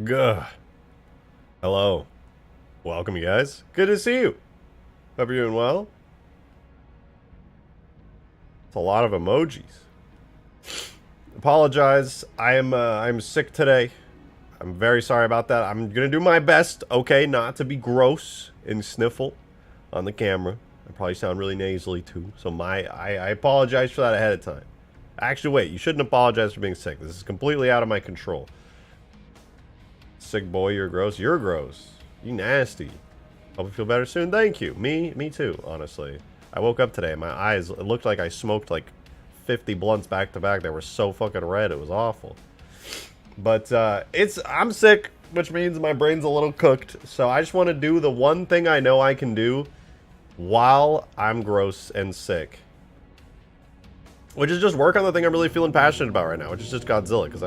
Gah. Hello. Welcome, you guys. Good to see you. Hope you're doing well. It's a lot of emojis. Apologize. I'm sick today. I'm very sorry about that. I'm gonna do my best, okay, not to be gross and sniffle on the camera. I probably sound really nasally too. So I apologize for that ahead of time. Actually, wait, you shouldn't apologize for being sick. This is completely out of my control. Sick boy, you're gross. You're gross. You nasty. Hope you feel better soon. Thank you. Me too, honestly. I woke up today, my eyes, it looked like I smoked like 50 blunts back to back. They were so fucking red. It was awful. But I'm sick, which means my brain's a little cooked. So I just want to do the one thing I know I can do while I'm gross and sick. Which is just work on the thing I'm really feeling passionate about right now, which is just Godzilla. Because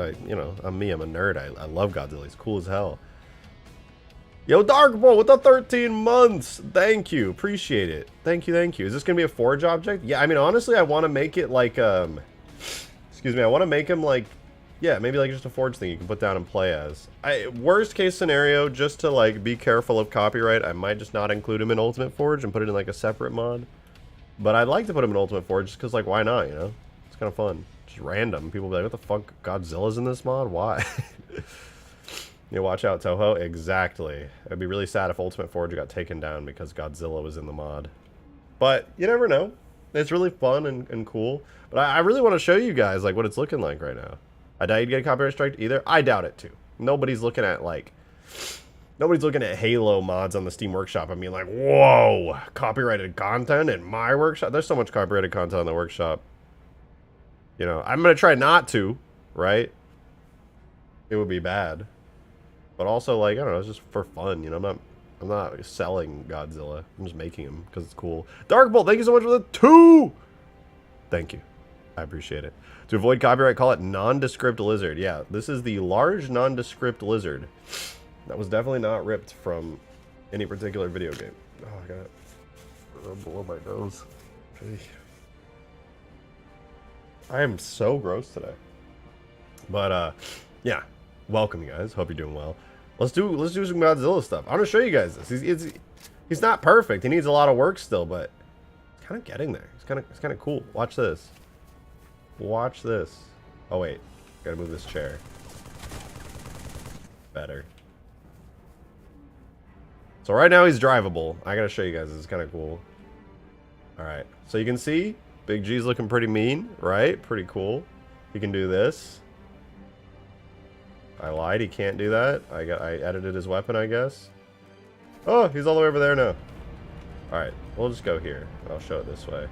I'm me, I'm a nerd. I love Godzilla. He's cool as hell. Yo, Dark Bull with the 13 months. Thank you. Appreciate it. Thank you, thank you. Is this going to be a forge object? Yeah, I mean, honestly, I want to make it like, excuse me, I want to make him like, yeah, maybe like just a forge thing you can put down and play as. Worst case scenario, just to like be careful of copyright, I might just not include him in Ultimate Forge and put it in like a separate mod. But I'd like to put him in Ultimate Forge just because, like, why not, you know? It's kind of fun. Just random. People be like, what the fuck? Godzilla's in this mod? Why? You watch out, Toho. Exactly. It'd be really sad if Ultimate Forge got taken down because Godzilla was in the mod. But you never know. It's really fun and cool. But I really want to show you guys, like, what it's looking like right now. I doubt you'd get a copyright strike either. I doubt it, too. Nobody's looking at, like... Nobody's looking at Halo mods on the Steam Workshop and being like, whoa, copyrighted content in my workshop? There's so much copyrighted content in the workshop. You know, I'm going to try not to, right? It would be bad. But also, like, I don't know, it's just for fun, you know? I'm not selling Godzilla. I'm just making him because it's cool. Darkbolt, thank you so much for the 2! Thank you. I appreciate it. To avoid copyright, call it nondescript lizard. Yeah, this is the large nondescript lizard. That was definitely not ripped from any particular video game. Oh, I got it below my nose. Gee. I am so gross today. But yeah, welcome you guys. Hope you're doing well. Let's do some Godzilla stuff. I'm gonna show you guys this. He's not perfect. He needs a lot of work still, but he's kind of getting there. It's kind of cool. Watch this. Watch this. Oh wait, gotta move this chair. Better. So right now he's drivable. I gotta show you guys. This is kind of cool. Alright. So you can see Big G's looking pretty mean, right? Pretty cool. He can do this. I lied. He can't do that. I edited his weapon, I guess. Oh, he's all the way over there now. Alright. We'll just go here. I'll show it this way.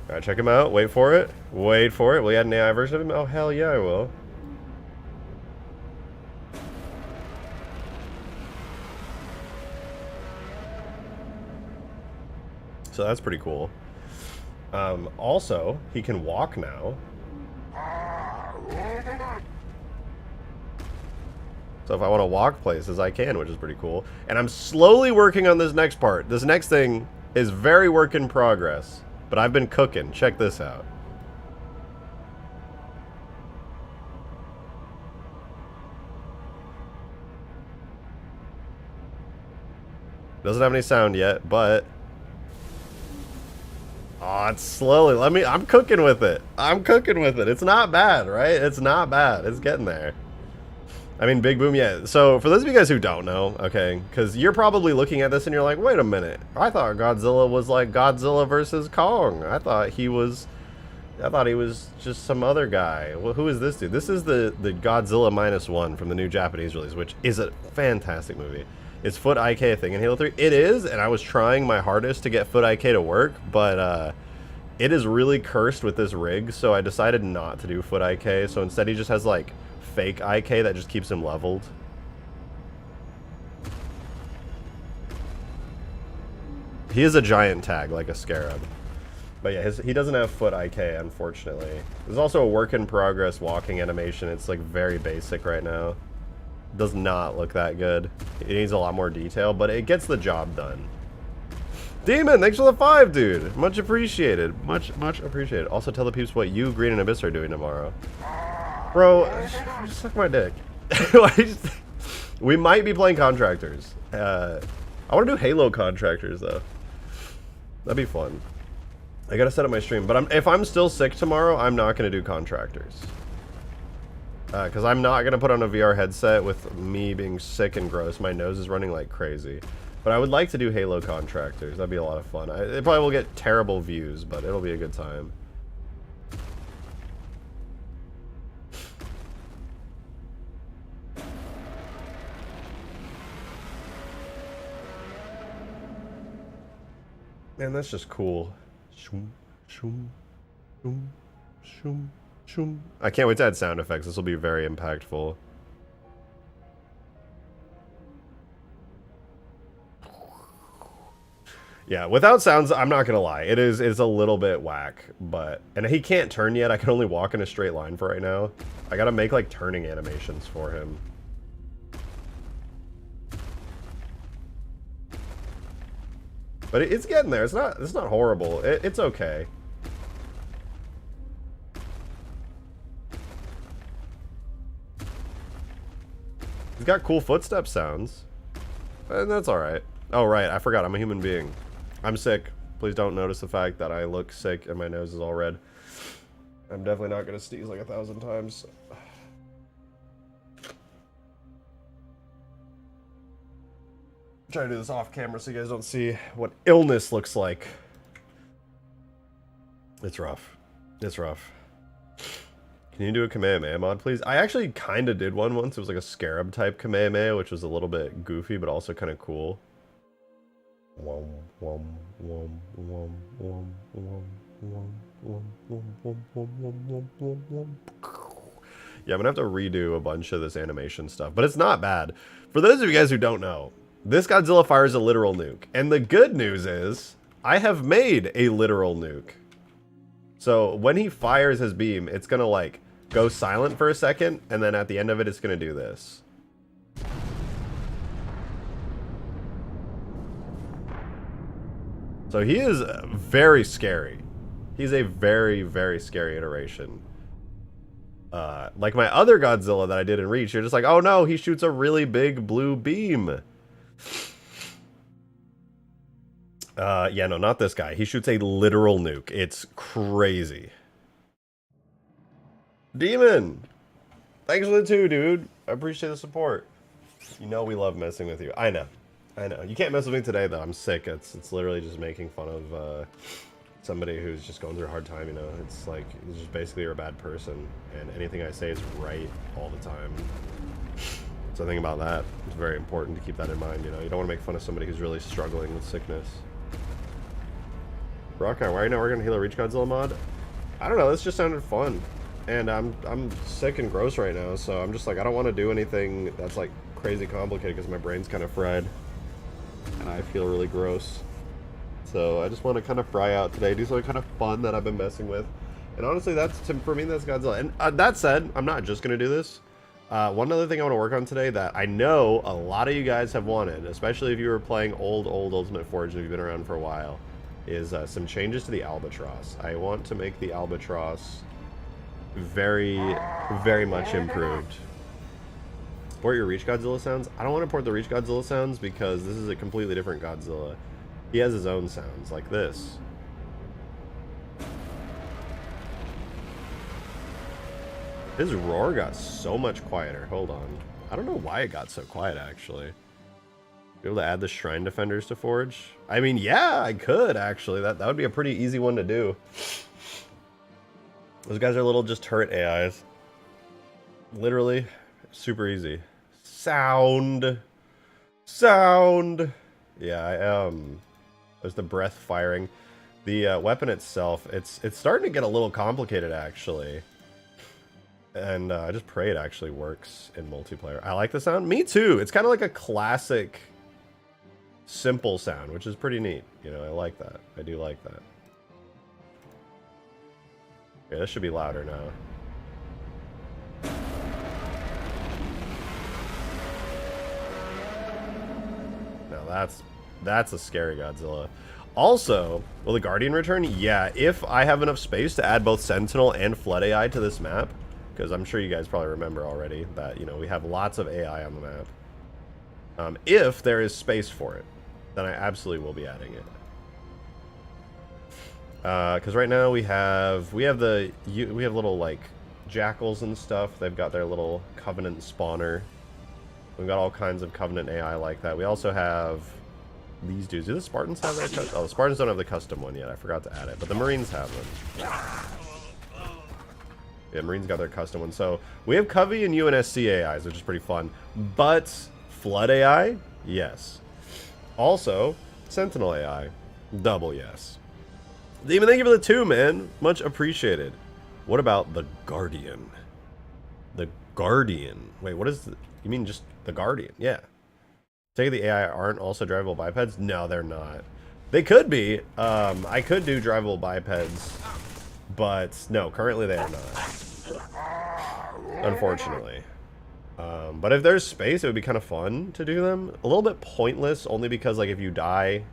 Alright, check him out. Wait for it. Wait for it. Will you add an AI version of him? Oh, hell yeah, I will. So that's pretty cool. Also, he can walk now. So if I want to walk places, I can, which is pretty cool. And I'm slowly working on this next part. This next thing is very work in progress. But I've been cooking. Check this out. Doesn't have any sound yet, but... Oh, it's slowly. I'm cooking with it. I'm cooking with it. It's not bad, right? It's not bad. It's getting there. I mean, Big Boom, yeah. So, for those of you guys who don't know, okay, because you're probably looking at this and you're like, wait a minute. I thought Godzilla was like Godzilla versus Kong. I thought he was just some other guy. Well, who is this dude? This is the Godzilla -1 from the new Japanese release, which is a fantastic movie. Is Foot IK a thing in Halo 3? It is, and I was trying my hardest to get Foot IK to work, but it is really cursed with this rig, so I decided not to do Foot IK, so instead he just has, like, fake IK that just keeps him leveled. He is a giant tag, like a scarab. But yeah, he doesn't have Foot IK, unfortunately. There's also a work in progress walking animation. It's, like, very basic right now. Does not look that good. It needs a lot more detail, but it gets the job done. Demon, thanks for the 5, dude. Much appreciated. Much appreciated. Also tell the peeps what you, Green, and Abyss are doing tomorrow. Bro, suck my dick. We might be playing contractors. I want to do Halo contractors though. That'd be fun. I gotta set up my stream, but if I'm still sick tomorrow, I'm not gonna do contractors. Because I'm not gonna put on a VR headset with me being sick and gross. My nose is running like crazy. But I would like to do Halo contractors. That'd be a lot of fun. It probably will get terrible views, but it'll be a good time. Man, that's just cool. I can't wait to add sound effects. This will be very impactful. Yeah, without sounds, I'm not gonna lie. It's a little bit whack, but and he can't turn yet. I can only walk in a straight line for right now. I gotta make like turning animations for him. But it's getting there. It's not horrible. It's okay. He's got cool footstep sounds. And that's alright. Oh, right. I forgot. I'm a human being. I'm sick. Please don't notice the fact that I look sick and my nose is all red. I'm definitely not going to sneeze like 1,000 times. I'm trying to do this off camera so you guys don't see what illness looks like. It's rough. It's rough. Can you do a Kamehameha mod, please? I actually kind of did one once. It was like a scarab type Kamehameha, which was a little bit goofy, but also kind of cool. Yeah, I'm gonna have to redo a bunch of this animation stuff, but it's not bad. For those of you guys who don't know, this Godzilla fires a literal nuke. And the good news is, I have made a literal nuke. So when he fires his beam, it's gonna like go silent for a second, and then at the end of it, it's gonna do this. So he is very scary. He's a very, very scary iteration. Like my other Godzilla that I did in Reach, you're just like, oh no, he shoots a really big blue beam. Yeah, no, not this guy. He shoots a literal nuke. It's crazy. Demon! Thanks for the 2, dude. I appreciate the support. You know we love messing with you. I know. I know. You can't mess with me today, though. I'm sick. It's literally just making fun of somebody who's just going through a hard time, you know? It's like, it's just basically you're a bad person, and anything I say is right all the time. So think about that. It's very important to keep that in mind, you know? You don't want to make fun of somebody who's really struggling with sickness. Rockeye, why are you not working on Halo Reach Godzilla mod? I don't know, this just sounded fun. And I'm sick and gross right now, so I'm just like, I don't want to do anything that's like crazy complicated because my brain's kind of fried. And I feel really gross. So I just want to kind of fry out today, do something kind of fun that I've been messing with. And honestly, for me, that's Godzilla. And that said, I'm not just going to do this. One other thing I want to work on today that I know a lot of you guys have wanted, especially if you were playing old Ultimate Forge and you've been around for a while, is some changes to the Albatross. I want to make the Albatross very, very much improved. Port your Reach Godzilla sounds? I don't want to port the Reach Godzilla sounds because this is a completely different Godzilla. He has his own sounds, like this. His roar got so much quieter. Hold on. I don't know why it got so quiet, actually. Be able to add the Shrine Defenders to Forge? I mean, yeah, I could, actually. That would be a pretty easy one to do. Those guys are little just turret AIs. Literally, super easy. Sound. Yeah, there's the breath firing. The weapon itself, it's starting to get a little complicated, actually. And I just pray it actually works in multiplayer. I like the sound. Me too. It's kind of like a classic, simple sound, which is pretty neat. You know, I like that. I do like that. Yeah, this should be louder now. Now that's a scary Godzilla. Also, will the Guardian return? Yeah, if I have enough space to add both Sentinel and Flood AI to this map. because I'm sure you guys probably remember already that, you know, we have lots of AI on the map. If there is space for it, then I absolutely will be adding it. Because right now we have little like jackals and stuff. They've got their little Covenant spawner. We've got all kinds of Covenant AI like that. We also have these dudes. Do the Spartans have that? Oh, the Spartans don't have the custom one yet. I forgot to add it, but the Marines have them. Yeah, Marines got their custom one. So we have Covey and UNSC AIs, which is pretty fun. But Flood AI, yes. Also, Sentinel AI, double yes. Demon, thank you for the 2, man. Much appreciated. What about the Guardian? The Guardian. Wait, what is the... You mean just the Guardian? Yeah. Take the AI aren't also drivable bipeds? No, they're not. They could be. I could do drivable bipeds, but no, currently they are not. Unfortunately. But if there's space, it would be kind of fun to do them. A little bit pointless, only because like if you die,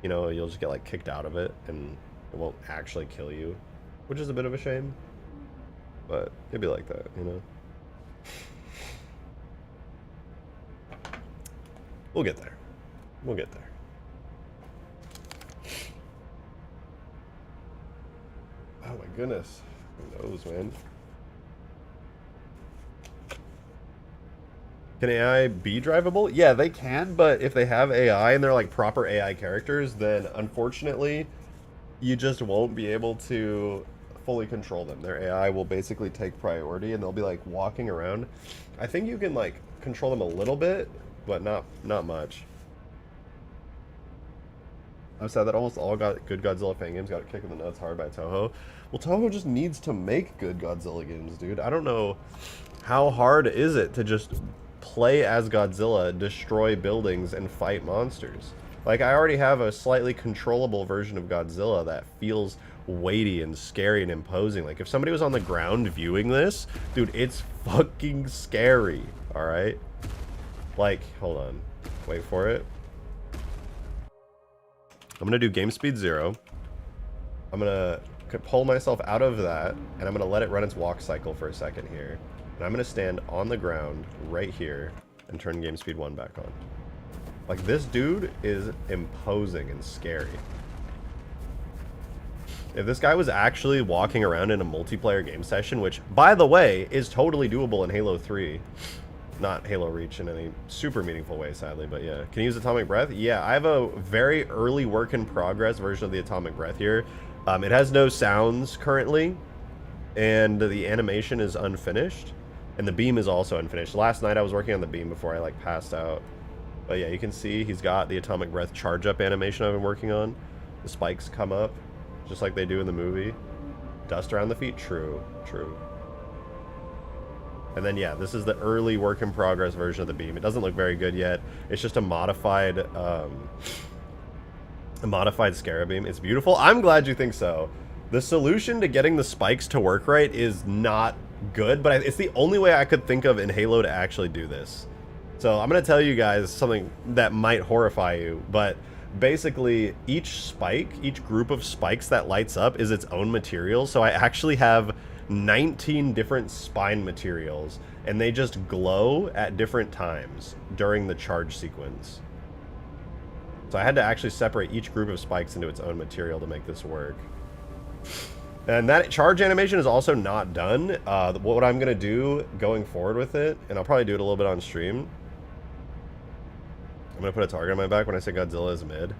you know, you'll just get like kicked out of it, and it won't actually kill you, which is a bit of a shame. But it'd be like that, you know. We'll get there. We'll get there. Oh my goodness. Who knows, man? Can AI be drivable? Yeah, they can, but if they have AI and they're like proper AI characters, then unfortunately, you just won't be able to fully control them. Their AI will basically take priority and they'll be like walking around. I think you can like control them a little bit, but not much. I'm sad that almost all good Godzilla fan games got kicked in the nuts hard by Toho. Well, Toho just needs to make good Godzilla games, dude. I don't know how hard is it to just play as Godzilla, destroy buildings, and fight monsters. Like, I already have a slightly controllable version of Godzilla that feels weighty and scary and imposing. Like, if somebody was on the ground viewing this, dude, it's fucking scary, alright? Like, hold on. Wait for it. I'm gonna do game speed 0. I'm gonna pull myself out of that, and I'm gonna let it run its walk cycle for a second here. And I'm gonna stand on the ground right here and turn game speed 1 back on. Like, this dude is imposing and scary. If this guy was actually walking around in a multiplayer game session, which, by the way, is totally doable in Halo 3, not Halo Reach in any super meaningful way, sadly, but yeah. Can you use Atomic Breath? Yeah, I have a very early work in progress version of the Atomic Breath here. It has no sounds currently, and the animation is unfinished, and the beam is also unfinished. Last night I was working on the beam before I like passed out. But yeah, you can see he's got the Atomic Breath charge up animation I've been working on. The spikes come up, just like they do in the movie. Dust around the feet? True, true. And then yeah, this is the early work in progress version of the beam. It doesn't look very good yet. It's just a modified scarab beam. It's beautiful. I'm glad you think so. The solution to getting the spikes to work right is not good, but it's the only way I could think of in Halo to actually do this. So I'm going to tell you guys something that might horrify you, but basically each spike, each group of spikes that lights up is its own material. So I actually have 19 different spine materials, and they just glow at different times during the charge sequence. So I had to actually separate each group of spikes into its own material to make this work. And that charge animation is also not done. What I'm going to do going forward with it, and I'll probably do it a little bit on stream, I'm going to put a target on my back when I say Godzilla is mid.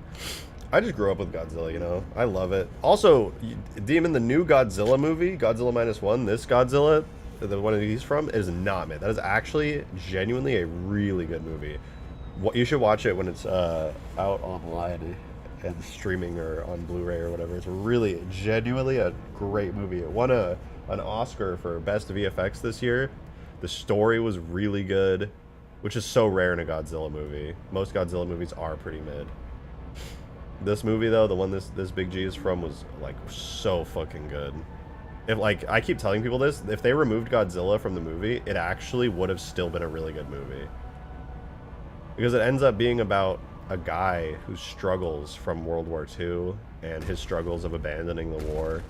I just grew up with Godzilla, you know? I love it. Also, Demon, the new Godzilla movie, Godzilla -1, this Godzilla, the one he's from, is not mid. That is actually genuinely a really good movie. You should watch it when it's out online and streaming or on Blu-ray or whatever. It's really, genuinely a great movie. It won an Oscar for Best VFX this year. The story was really good, which is so rare in a Godzilla movie. Most Godzilla movies are pretty mid. This movie, though, the one this Big G is from, was, like, so fucking good. If, like, I keep telling people this, if they removed Godzilla from the movie, it actually would have still been a really good movie. Because it ends up being about a guy who struggles from World War II and his struggles of abandoning the war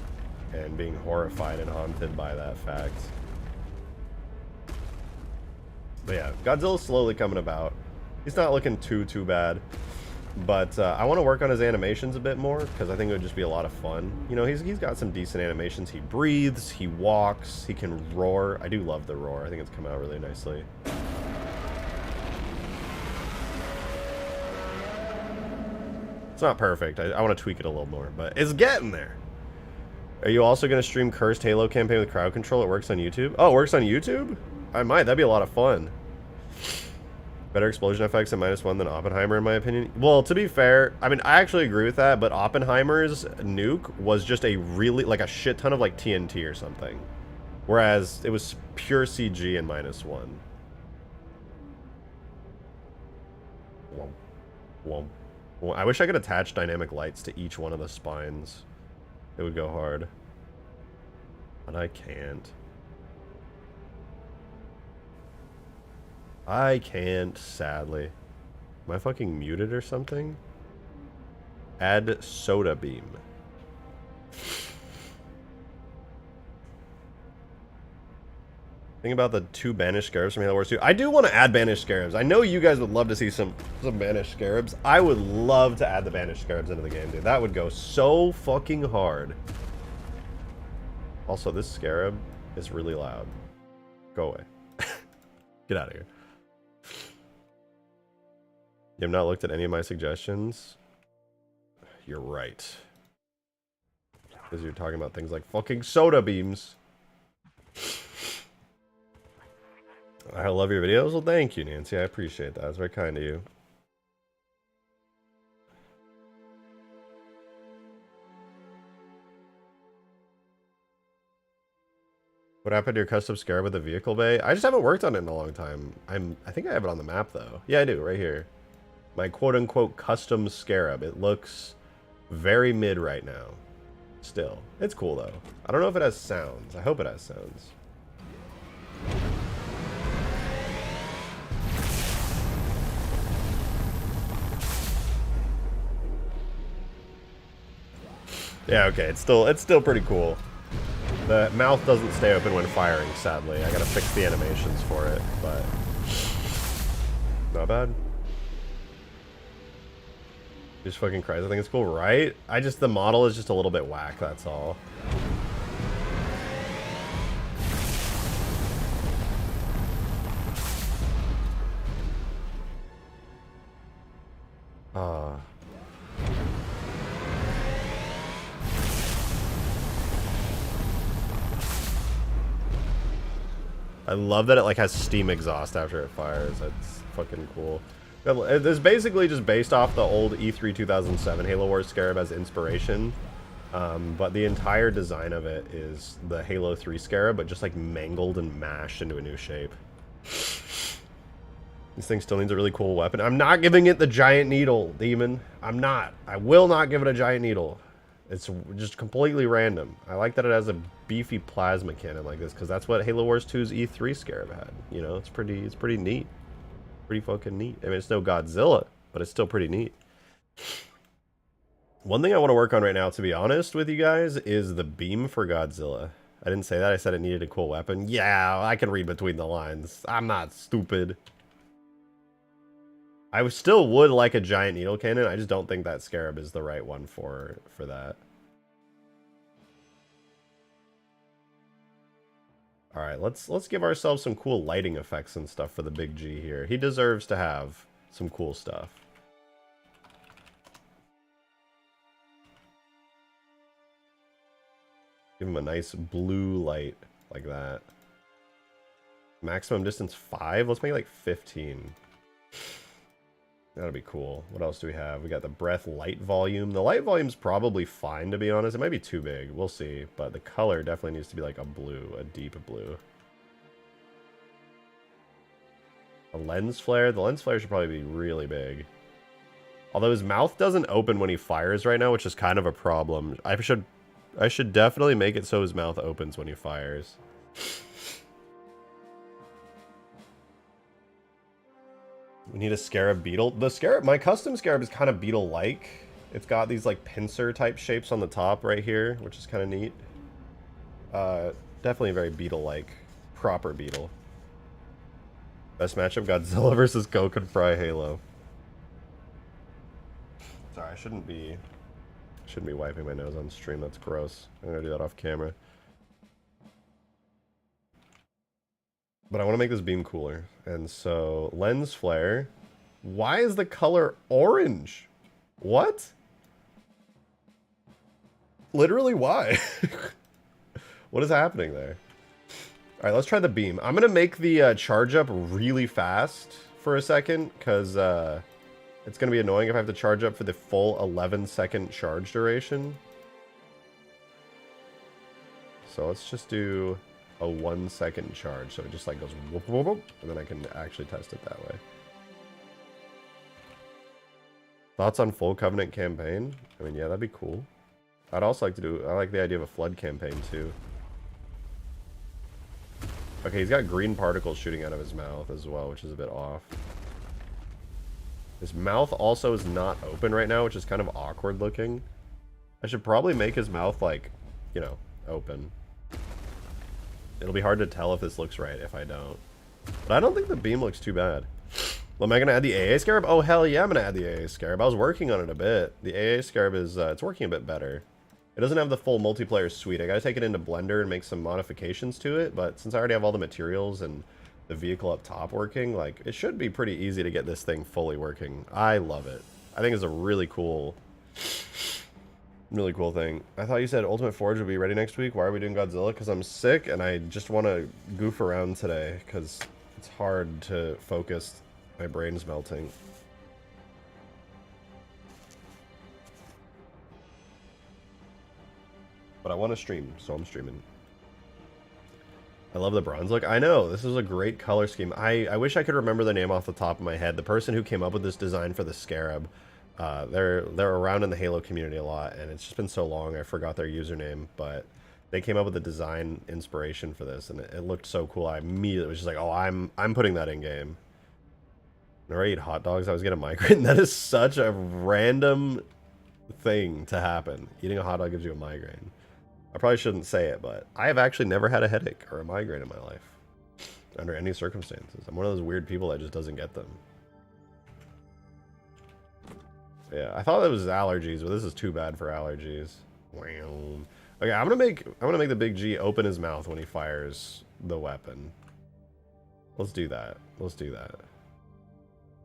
and being horrified and haunted by that fact. But yeah, Godzilla's slowly coming about. He's not looking too bad. But I want to work on his animations a bit more, because I think it would just be a lot of fun. You know, he's got some decent animations. He breathes, he walks, he can roar. I do love the roar. I think it's come out really nicely. It's not perfect. I want to tweak it a little more, but it's getting there. Are you also going to stream Cursed Halo campaign with crowd control? It works on YouTube? Oh, it works on YouTube? I might. That'd be a lot of fun. Better explosion effects at -1 than Oppenheimer, in my opinion. Well, to be fair, I mean, I actually agree with that, but Oppenheimer's nuke was just a really, like, a shit ton of, like, TNT or something. Whereas it was pure CG in -1. Whoa. Whoa. Well, I wish I could attach dynamic lights to each one of the spines. It would go hard. But I can't. I can't, sadly. Am I fucking muted or something? Add soda beam. Think about the 2 banished scarabs from Halo Wars 2. I do want to add banished scarabs. I know you guys would love to see some banished scarabs. I would love to add the banished scarabs into the game, dude. That would go so fucking hard. Also, this scarab is really loud. Go away. Get out of here. You have not looked at any of my suggestions? You're right. Because you're talking about things like fucking soda beams. I love your videos. Well, thank you, Nancy. I appreciate that. That's very kind of you. What happened to your custom scarab with the vehicle bay? I just haven't worked on it in a long time. I think I have it on the map, though. Yeah, I do, right here. My quote-unquote custom scarab. It looks very mid right now. Still. It's cool, though. I don't know if it has sounds. I hope it has sounds. Yeah, okay. It's still pretty cool. The mouth doesn't stay open when firing, sadly. I gotta fix the animations for it, but not bad. Just fucking Christ, I think it's cool, right? The model is just a little bit whack, that's all. I love that it like has steam exhaust after it fires. That's fucking cool. It's basically just based off the old E3 2007 Halo Wars Scarab as inspiration. But the entire design of it is the Halo 3 Scarab, but just like mangled and mashed into a new shape. This thing still needs a really cool weapon. I'm not giving it the giant needle, Demon. I'm not. I will not give it a giant needle. It's just completely random. I like that it has a beefy plasma cannon like this, because that's what Halo Wars 2's E3 Scarab had. You know, it's pretty neat. Pretty fucking neat. I mean, it's no Godzilla, but it's still pretty neat. One thing I want to work on right now, to be honest with you guys, is the beam for Godzilla. I didn't say that. I said it needed a cool weapon. Yeah, I can read between the lines. I'm not stupid. I still would like a giant needle cannon. I just don't think that Scarab is the right one for that. All right, let's give ourselves some cool lighting effects and stuff for the big G here. He deserves to have some cool stuff. Give him a nice blue light like that. Maximum distance 5. Let's make it like 15. That'll be cool. What else do we have? We got the breath light volume. The light volume's probably fine, to be honest. It might be too big. We'll see. But the color definitely needs to be like a blue, a deep blue. A lens flare. The lens flare should probably be really big. Although his mouth doesn't open when he fires right now, which is kind of a problem. I should definitely make it so his mouth opens when he fires. We need a scarab beetle. The scarab, my custom scarab is kind of beetle-like. It's got these like pincer type shapes on the top right here, which is kind of neat. Definitely very beetle-like, proper beetle. Best matchup, Godzilla versus Coke and Fry Halo. Sorry, I shouldn't be wiping my nose on stream. That's gross. I'm gonna do that off camera. But I want to make this beam cooler. And so, lens flare. Why is the color orange? What? Literally, why? What is happening there? All right, let's try the beam. I'm going to make the charge up really fast for a second, because it's going to be annoying if I have to charge up for the full 11-second charge duration. So let's just do a 1-second charge. So it just like goes whoop, whoop, whoop, and then I can actually test it that way. Thoughts on full Covenant campaign? I mean, yeah, that'd be cool. I'd also like to do, I like the idea of a flood campaign too. Okay, he's got green particles shooting out of his mouth as well, which is a bit off. His mouth also is not open right now, which is kind of awkward looking. I should probably make his mouth, like, you know, open. It'll be hard to tell if this looks right if I don't. But I don't think the beam looks too bad. Well, am I going to add the AA scarab? Oh, hell yeah, I'm going to add the AA scarab. I was working on it a bit. The AA scarab is, it's working a bit better. It doesn't have the full multiplayer suite. I gotta take it into Blender and make some modifications to it, but since I already have all the materials and the vehicle up top working, like, it should be pretty easy to get this thing fully working. I love it. I think it's a really cool thing. I thought you said Ultimate Forge would be ready next week. Why are we doing Godzilla? Because I'm sick and I just want to goof around today because it's hard to focus. My brain's melting. But I want to stream, so I'm streaming. I love the bronze look. I know, this is a great color scheme. I wish I could remember the name off the top of my head. The person who came up with this design for the scarab, they're around in the Halo community a lot, and it's just been so long, I forgot their username, but they came up with the design inspiration for this, and it looked so cool. I immediately was just like, oh, I'm putting that in game. Whenever I eat hot dogs, I always get a migraine. That is such a random thing to happen. Eating a hot dog gives you a migraine. I probably shouldn't say it, but I have actually never had a headache or a migraine in my life. Under any circumstances. I'm one of those weird people that just doesn't get them. Yeah, I thought it was allergies, but this is too bad for allergies. Okay, I'm gonna make the big G open his mouth when he fires the weapon. Let's do that. Let's do that.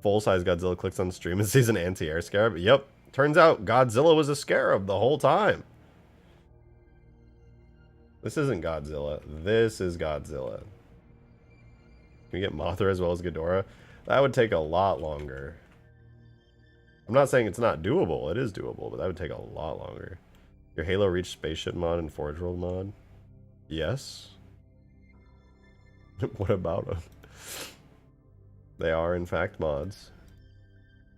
Full-size Godzilla clicks on stream and sees an anti-air scarab. Yep. Turns out Godzilla was a scarab the whole time. This isn't Godzilla. This is Godzilla. Can we get Mothra as well as Ghidorah? That would take a lot longer. I'm not saying it's not doable. It is doable, but that would take a lot longer. Your Halo Reach spaceship mod and Forge World mod? Yes. What about them? They are, in fact, mods.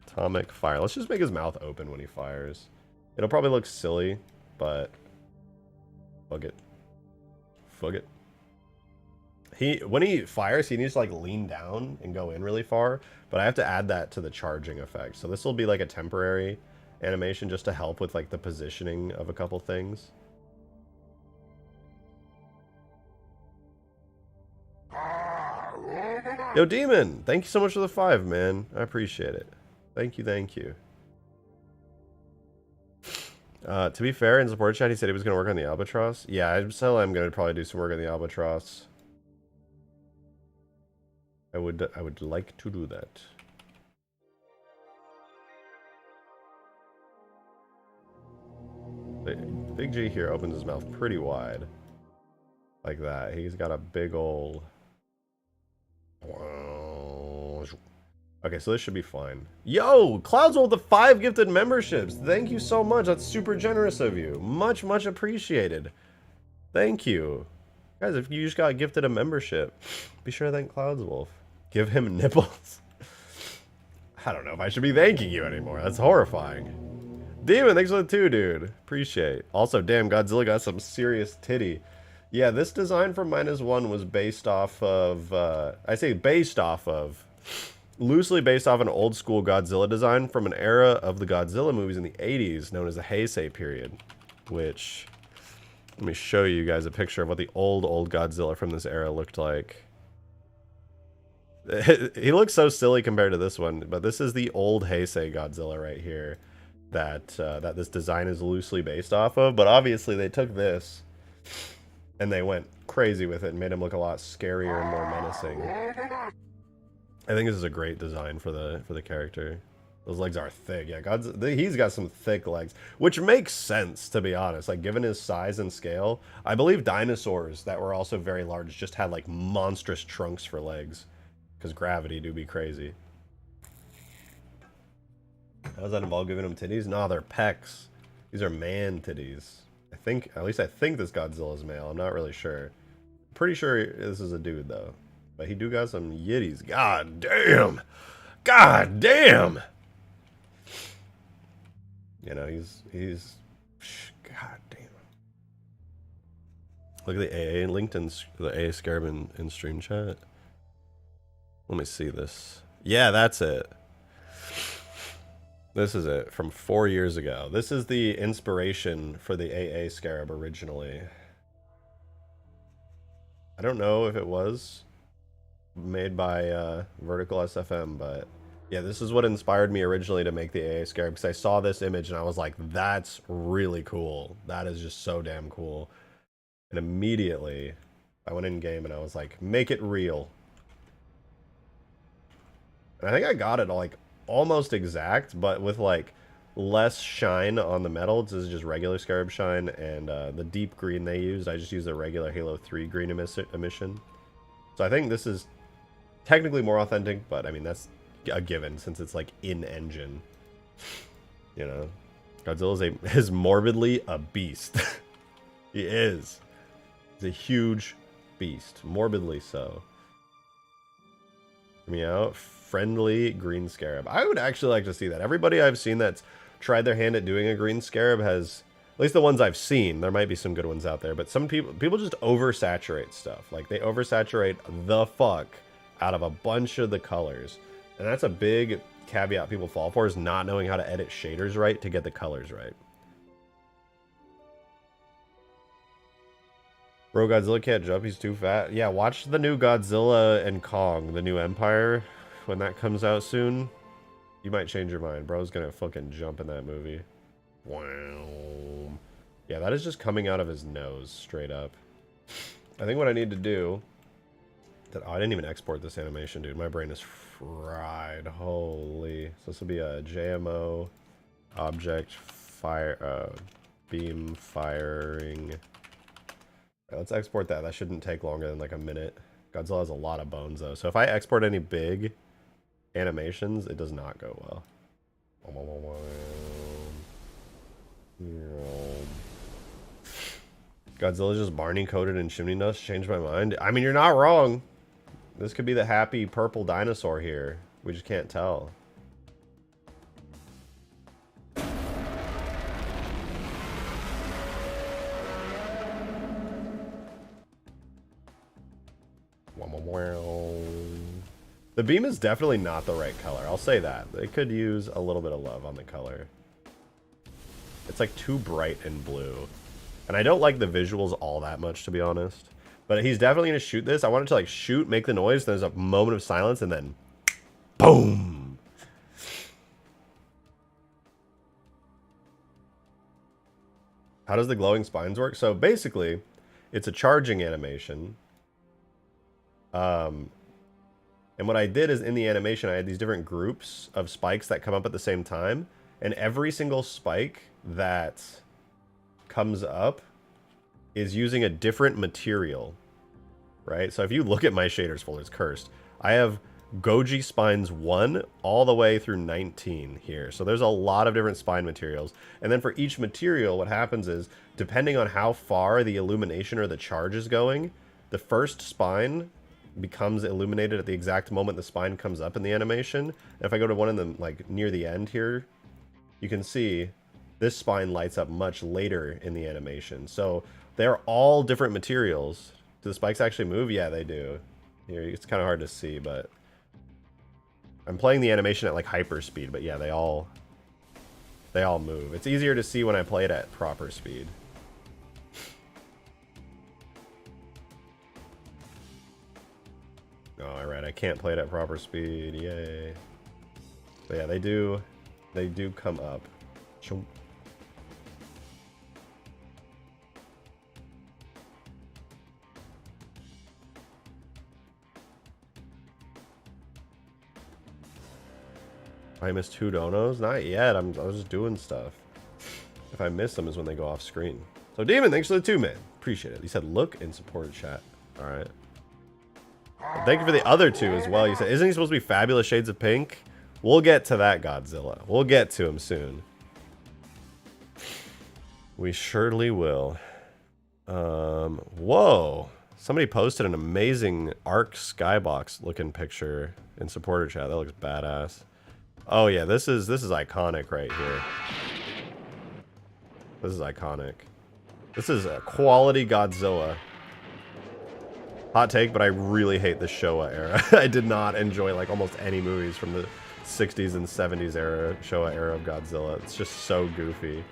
Atomic Fire. Let's just make his mouth open when he fires. It'll probably look silly, but... fuck it. Fuck it. When he fires, he needs to like lean down and go in really far, but I have to add that to the charging effect. So this will be like a temporary animation just to help with like the positioning of a couple things. Yo, Demon, thank you so much for the 5, man. I appreciate it. Thank you, thank you. To be fair, in support chat, he said he was going to work on the Albatross. Yeah, I'm going to probably do some work on the Albatross. I would like to do that. Big G here opens his mouth pretty wide. Like that. He's got a big ol'... Okay, so this should be fine. Yo! Cloudswell with the 5 gifted memberships! Thank you so much. That's super generous of you. Much, much appreciated. Thank you. Guys, if you just got gifted a membership, be sure to thank Cloudswolf. Give him nipples. I don't know if I should be thanking you anymore. That's horrifying. Demon, thanks for the 2, dude. Appreciate. Also, damn, Godzilla got some serious titty. Yeah, this design from -1 was based off of... I say based off of... loosely based off an old school Godzilla design from an era of the Godzilla movies in the 80s known as the Heisei period, which, let me show you guys a picture of what the old Godzilla from this era looked like. He looks so silly compared to this one, but this is the old Heisei Godzilla right here that that this design is loosely based off of. But obviously they took this and they went crazy with it and made him look a lot scarier and more menacing. I think this is a great design for the character. Those legs are thick. Yeah, he's got some thick legs, which makes sense, to be honest. Like, given his size and scale, I believe dinosaurs that were also very large just had, like, monstrous trunks for legs. Because gravity do be crazy. How does that involve giving him titties? Nah, they're pecs. These are man titties. At least I think this Godzilla's male. I'm not really sure. Pretty sure this is a dude, though. But he do got some yitties. God damn! God damn! You know, he's God damn. Look at the AA linked in the AA scarab in stream chat. Let me see this. Yeah, that's it. This is it from 4 years ago. This is the inspiration for the AA scarab originally. I don't know if it was made by Vertical SFM, but yeah, this is what inspired me originally to make the AA scarab, because I saw this image and I was like, that's really cool. That is just so damn cool. And immediately I went in game and I was like, make it real. And I think I got it like almost exact, but with like less shine on the metal. This is just regular scarab shine, and the deep green they used, I just used a regular Halo 3 green emission. So I think this is technically more authentic, but I mean, that's a given since it's like in engine. You know, Godzilla is morbidly a beast. He is. He's a huge beast, morbidly so. Hear me out. Friendly green scarab. I would actually like to see that. Everybody I've seen that's tried their hand at doing a green scarab has, at least the ones I've seen, there might be some good ones out there, but some people just oversaturate stuff. Like, they oversaturate the fuck out of a bunch of the colors. And that's a big caveat people fall for, is not knowing how to edit shaders right to get the colors right. Bro, Godzilla can't jump, he's too fat. Yeah, watch the new Godzilla and Kong, the new Empire, when that comes out soon. You might change your mind. Bro's gonna fucking jump in that movie. Wow. Yeah, that is just coming out of his nose, straight up. I think what I need to do... Oh, I didn't even export this animation, dude. My brain is fried. Holy. So this will be a JMO object fire beam firing. Right, let's export that. That shouldn't take longer than like a minute. Godzilla has a lot of bones though, so if I export any big animations, it does not go well. Godzilla's just Barney coated in chimney dust. Changed my mind. I mean, you're not wrong. This could be the happy purple dinosaur here. We just can't tell. The beam is definitely not the right color. I'll say that. They could use a little bit of love on the color. It's like too bright and blue. And I don't like the visuals all that much, to be honest. But he's definitely going to shoot this. I want it to like shoot, make the noise, there's a moment of silence, and then boom! How does the glowing spines work? So basically, it's a charging animation. And what I did is in the animation, I had these different groups of spikes that come up at the same time. And every single spike that comes up is using a different material, right? So if you look at my shaders folder, it's cursed. I have Goji Spines 1 all the way through 19 here. So there's a lot of different spine materials. And then for each material, what happens is, depending on how far the illumination or the charge is going, the first spine becomes illuminated at the exact moment the spine comes up in the animation. And if I go to one of them, like near the end here, you can see this spine lights up much later in the animation. So they're all different materials. Do the spikes actually move? Yeah, they do. Here, it's kind of hard to see, but I'm playing the animation at like hyper speed, but yeah, they all move. It's easier to see when I play it at proper speed. Oh, alright, I can't play it at proper speed. Yay. But yeah, they do come up. Shoom. I missed 2 donos? Not yet. I was just doing stuff. If I miss them is when they go off screen. So Demon, thanks for the 2, man. Appreciate it. He said look and support chat. Alright. Thank you for the other 2 as well. You said, isn't he supposed to be Fabulous Shades of Pink? We'll get to that, Godzilla. We'll get to him soon. We surely will. Whoa. Somebody posted an amazing Arc Skybox looking picture in supporter chat. That looks badass. Oh yeah, this is iconic right here. This is iconic. This is a quality Godzilla. Hot take, but I really hate the Showa era. I did not enjoy like almost any movies from the 60s and 70s era, Showa era of Godzilla. It's just so goofy.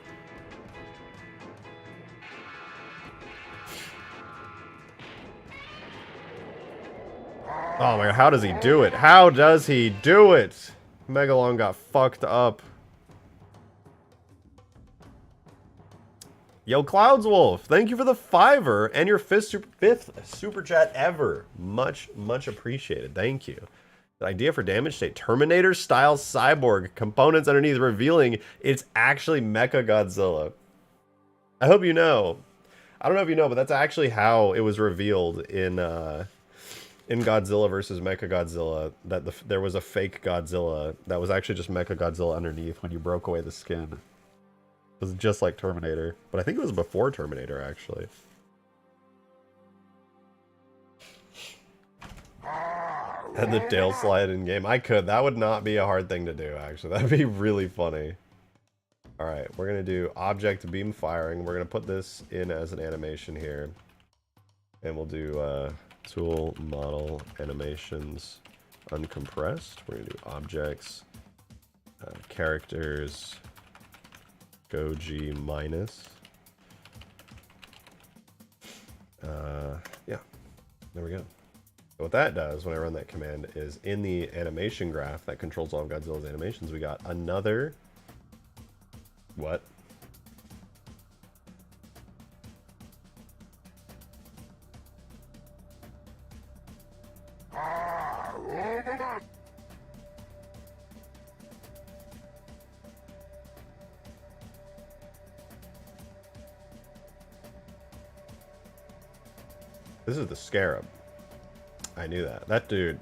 Oh my god, how does he do it? How does he do it? Megalon got fucked up. Yo, Clouds Wolf, thank you for the 5er and your 5th super chat ever. Much appreciated. Thank you. The idea for damage state, Terminator style cyborg components underneath, revealing it's actually Mecha Godzilla. I hope you know. I don't know if you know, but that's actually how it was revealed in Godzilla versus Mecha Godzilla, that there was a fake Godzilla that was actually just Mecha Godzilla underneath when you broke away the skin. It was just like Terminator, but I think it was before Terminator, actually. And the tail slide in game. I could. That would not be a hard thing to do, actually. That'd be really funny. Alright, we're going to do object beam firing. We're going to put this in as an animation here. And we'll do tool model animations uncompressed. We're going to do objects, characters, Goji minus. Yeah, there we go. So what that does when I run that command is in the animation graph that controls all of Godzilla's animations, we got another... What? This is the scarab. I knew that. That dude,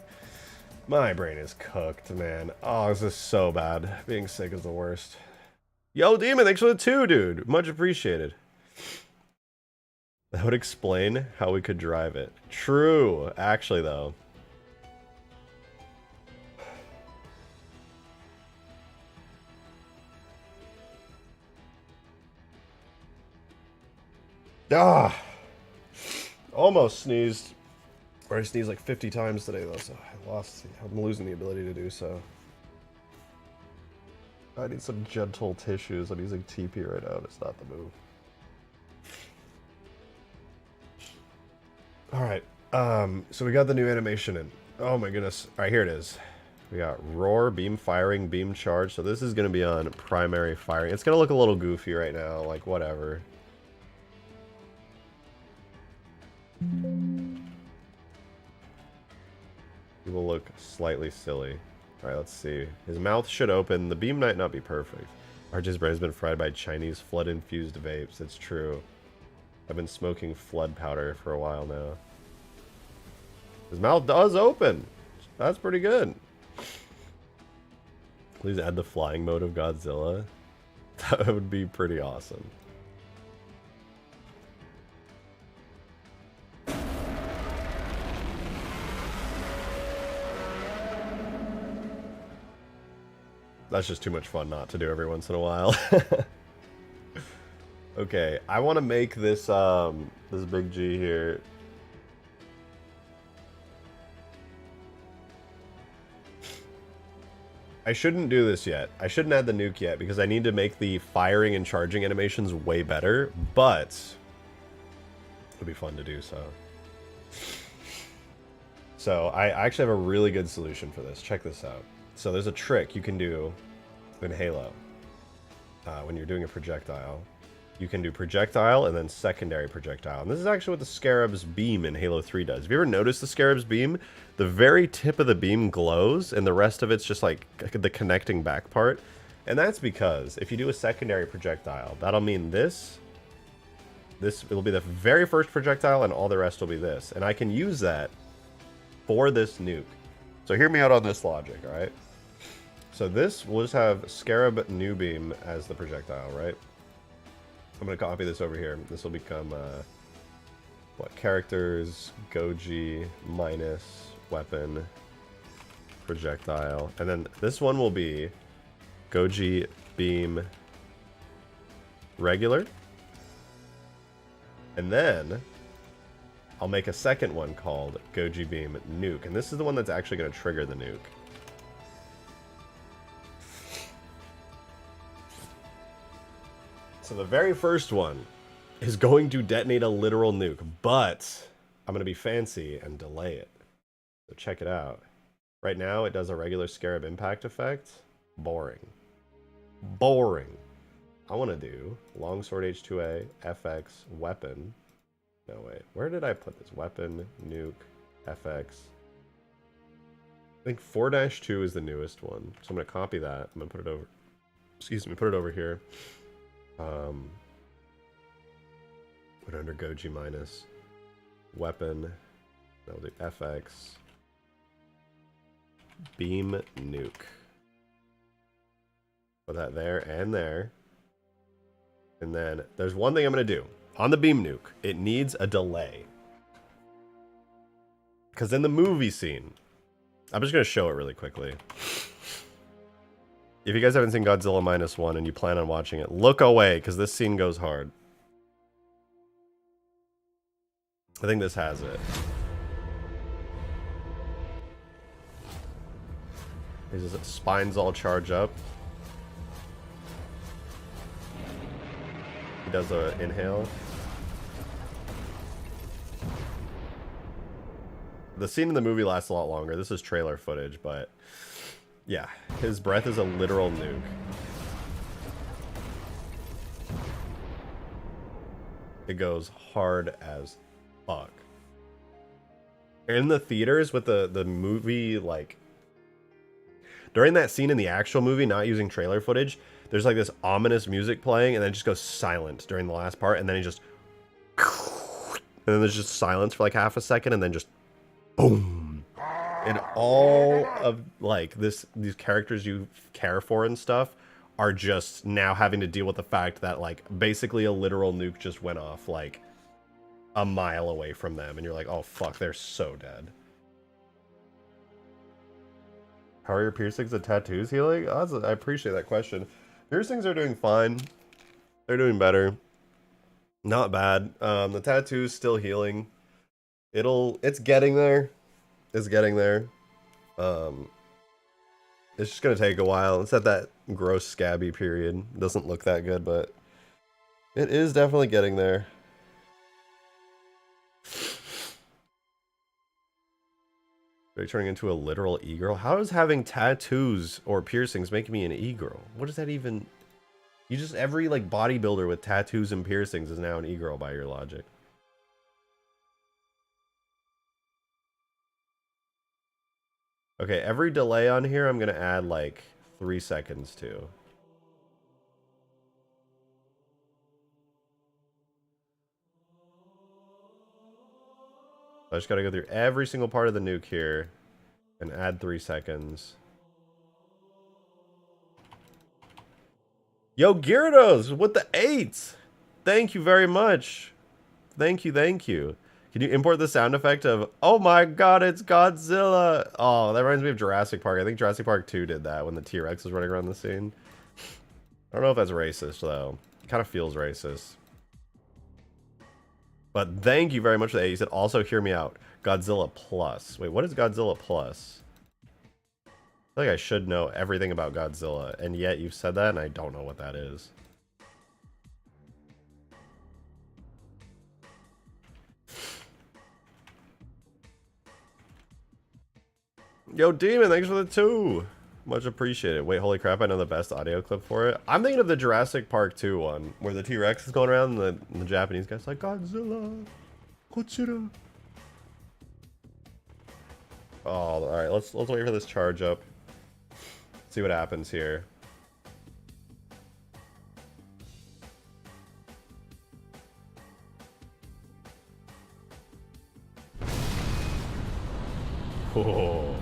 my brain is cooked, man. Oh, this is so bad. Being sick is the worst. Yo, Demon, thanks for the 2, dude. Much appreciated. That would explain how we could drive it. True. Actually, though. Ah! Almost sneezed. Or I sneezed like 50 times today, though, so I'm losing the ability to do so. I need some gentle tissues. I'm using TP right now. It's not the move. Alright, so we got the new animation in. Oh my goodness. Alright, here it is. We got roar, beam firing, beam charge. So this is going to be on primary firing. It's going to look a little goofy right now, like whatever. He will look slightly silly. Alright, let's see. His mouth should open. The beam might not be perfect. Arch's brain has been fried by Chinese flood-infused vapes. It's true. I've been smoking flood powder for a while now. His mouth does open. That's pretty good. Please add the flying mode of Godzilla. That would be pretty awesome. That's just too much fun not to do every once in a while. Okay, I want to make this this big G here. I shouldn't do this yet. I shouldn't add the nuke yet because I need to make the firing and charging animations way better, but it'll be fun to do so. So I actually have a really good solution for this. Check this out. So there's a trick you can do in Halo when you're doing a projectile. You can do projectile and then secondary projectile. And this is actually what the scarab's beam in Halo 3 does. Have you ever noticed the scarab's beam? The very tip of the beam glows and the rest of it's just like the connecting back part. And that's because if you do a secondary projectile, that'll mean this it'll be the very first projectile and all the rest will be this. And I can use that for this nuke. So hear me out on this logic, all right? So this will just have scarab new beam as the projectile, right? I'm going to copy this over here. This will become, what, characters, Goji, minus, weapon, projectile. And then this one will be Goji, beam, regular. And then I'll make a second one called Goji, beam, nuke. And this is the one that's actually going to trigger the nuke. So the very first one is going to detonate a literal nuke, but I'm going to be fancy and delay it. So check it out. Right now it does a regular scarab impact effect. Boring. Boring. I want to do longsword H2A, FX, weapon. No, wait. Where did I put this? Weapon, nuke, FX. I think 4-2 is the newest one. So I'm going to copy that. I'm going to put it over. Excuse me, put it over here. Put under Goji minus weapon. That'll do FX. Beam nuke. Put that there and there. And then there's one thing I'm going to do. On the beam nuke, it needs a delay. Because in the movie scene, I'm just going to show it really quickly. If you guys haven't seen Godzilla -1 and you plan on watching it, look away, because this scene goes hard. I think this has it. His spines all charge up. He does an inhale. The scene in the movie lasts a lot longer. This is trailer footage, but yeah, his breath is a literal nuke. It goes hard as fuck. In the theaters with the movie, like, during that scene in the actual movie, not using trailer footage, there's like this ominous music playing and then it just goes silent during the last part and then it just, and then there's just silence for like half a second and then just boom. And all of like these characters you care for and stuff are just now having to deal with the fact that like basically a literal nuke just went off like a mile away from them and you're like, oh fuck, they're so dead. How are your piercings and tattoos healing? Oh, I appreciate that question. Piercings are doing fine. They're doing better. Not bad. The tattoo's still healing. It's getting there. It's getting there. It's just gonna take a while. It's at that gross scabby period. It doesn't look that good, but it is definitely getting there. Are you turning into a literal e-girl? How is having tattoos or piercings making me an e-girl? What does that even... You just... Every, like, bodybuilder with tattoos and piercings is now an e-girl by your logic. Okay, every delay on here I'm gonna add, like, 3 seconds to. I just gotta go through every single part of the nuke here and add 3 seconds. Yo, Gyarados with the 8! Thank you very much. Thank you, thank you. Can you import the sound effect of, oh my god, it's Godzilla? Oh, that reminds me of Jurassic Park. I think Jurassic Park 2 did that when the T-Rex was running around the scene. I don't know if that's racist, though. It kind of feels racist. But thank you very much for that. You said also hear me out. Godzilla Plus. Wait, what is Godzilla Plus? I feel like I should know everything about Godzilla, and yet you've said that and I don't know what that is. Yo, Demon, thanks for the 2. Much appreciated. Wait, holy crap, I know the best audio clip for it. I'm thinking of the Jurassic Park 2 one, where the T-Rex is going around and the Japanese guy's like, Godzilla, Godzilla. Oh, alright, let's wait for this charge up. See what happens here. Oh.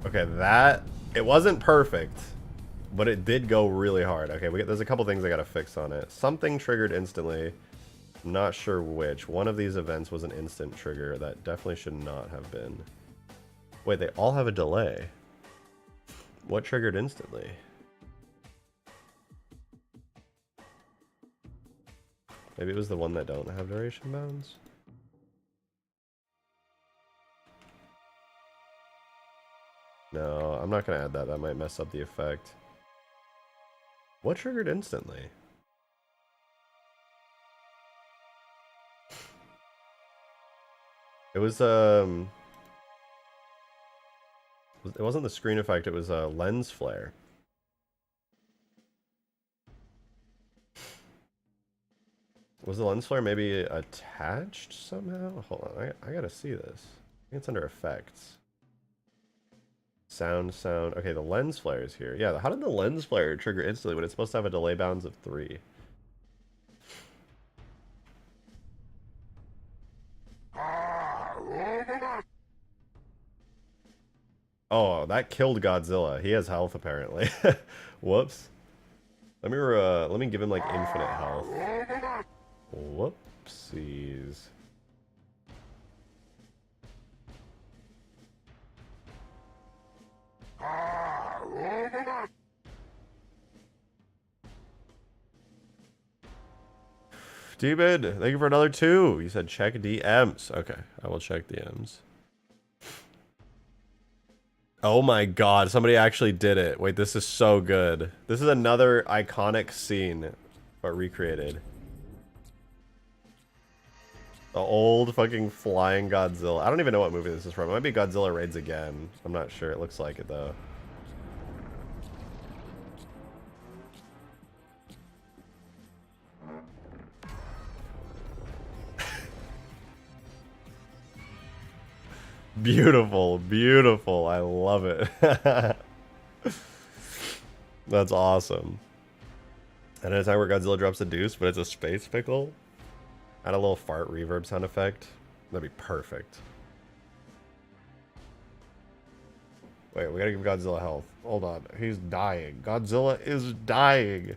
Okay, it wasn't perfect, but it did go really hard. Okay, there's a couple things I gotta fix on it. Something triggered instantly. I'm not sure which. One of these events was an instant trigger. That definitely should not have been. Wait, they all have a delay. What triggered instantly? Maybe it was the one that don't have duration bounds? No, I'm not going to add that. That might mess up the effect. What triggered instantly? It was, it wasn't the screen effect, it was a lens flare. Was the lens flare maybe attached somehow? Hold on, I gotta see this. I think it's under effects. Sound. Okay, the lens flare is here. Yeah, how did the lens flare trigger instantly when it's supposed to have a delay bounds of 3? Oh, that killed Godzilla. He has health apparently. Whoops. Let me give him like infinite health. Whoopsies. David, thank you for another 2. You said check DMs. Okay, I will check DMs. Oh my god, somebody actually did it. Wait, this is so good. This is another iconic scene, but recreated. The old fucking flying Godzilla. I don't even know what movie this is from. It might be Godzilla Raids Again. I'm not sure. It looks like it though. Beautiful, beautiful. I love it. That's awesome. And at a time where Godzilla drops a deuce, but it's a space pickle. Add a little fart reverb sound effect. That'd be perfect. Wait, we gotta give Godzilla health. Hold on. He's dying. Godzilla is dying.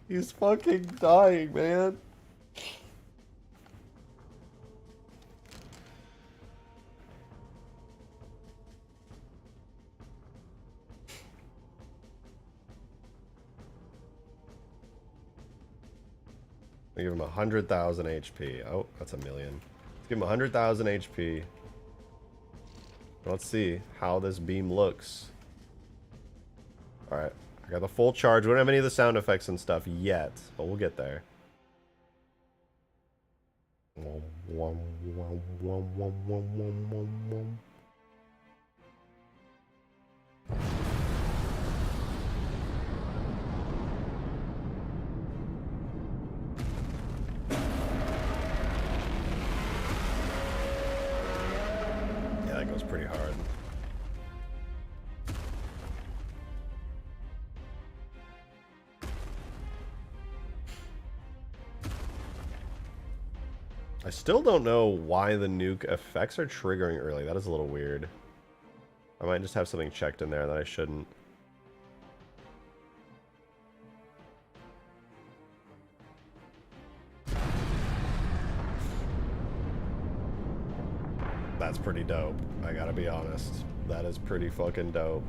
He's fucking dying, man. I give him 100,000 HP. Oh, that's a million. Let's give him 100,000 HP. Let's see how this beam looks. Alright, I got the full charge. We don't have any of the sound effects and stuff yet, but we'll get there. That goes pretty hard. I still don't know why the nuke effects are triggering early. That is a little weird. I might just have something checked in there that I shouldn't. That's pretty dope. I gotta be honest. That is pretty fucking dope.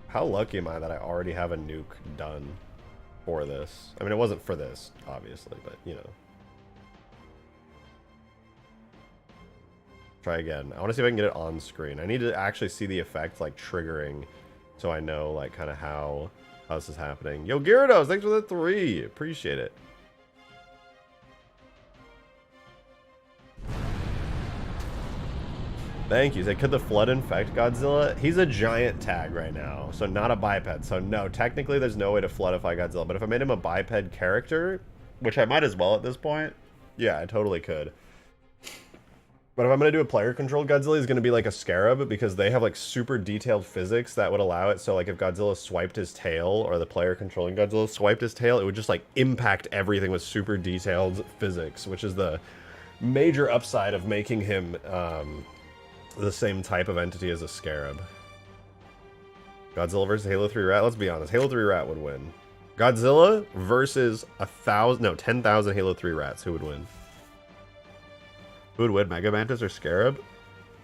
How lucky am I that I already have a nuke done for this? I mean, it wasn't for this, obviously, but, you know. Try again. I want to see if I can get it on screen. I need to actually see the effect, like, triggering, so I know, like, kind of how this is happening. Yo, Gyarados, thanks for the 3. Appreciate it. Thank you. Say, could the flood infect Godzilla? He's a giant tag right now, so not a biped. So no, technically there's no way to floodify Godzilla. But if I made him a biped character, which I might as well at this point, yeah, I totally could. But if I'm going to do a player-controlled Godzilla, he's going to be like a scarab, because they have like super detailed physics that would allow it. So like if Godzilla swiped his tail, or the player controlling Godzilla swiped his tail, it would just like impact everything with super detailed physics, which is the major upside of making him the same type of entity as a scarab. Godzilla versus Halo 3 Rat? Let's be honest, Halo 3 Rat would win. Godzilla versus 10,000 Halo 3 Rats, who would win? Who would win, Mega Mantis or Scarab?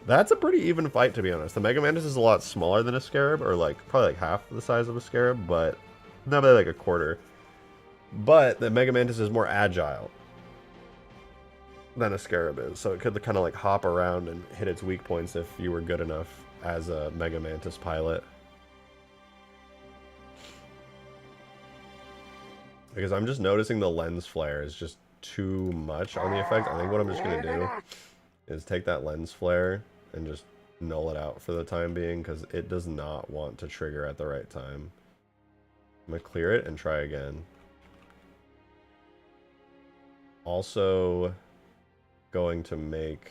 That's a pretty even fight, to be honest. The Mega Mantis is a lot smaller than a Scarab, or like probably like half the size of a Scarab, but not really like a quarter. But the Mega Mantis is more agile than a Scarab is, so it could kind of like hop around and hit its weak points if you were good enough as a Mega Mantis pilot. Because I'm just noticing the lens flare is just too much on the effect. I think what I'm just going to do is take that lens flare and just null it out for the time being, because it does not want to trigger at the right time. I'm going to clear it and try again. Also going to make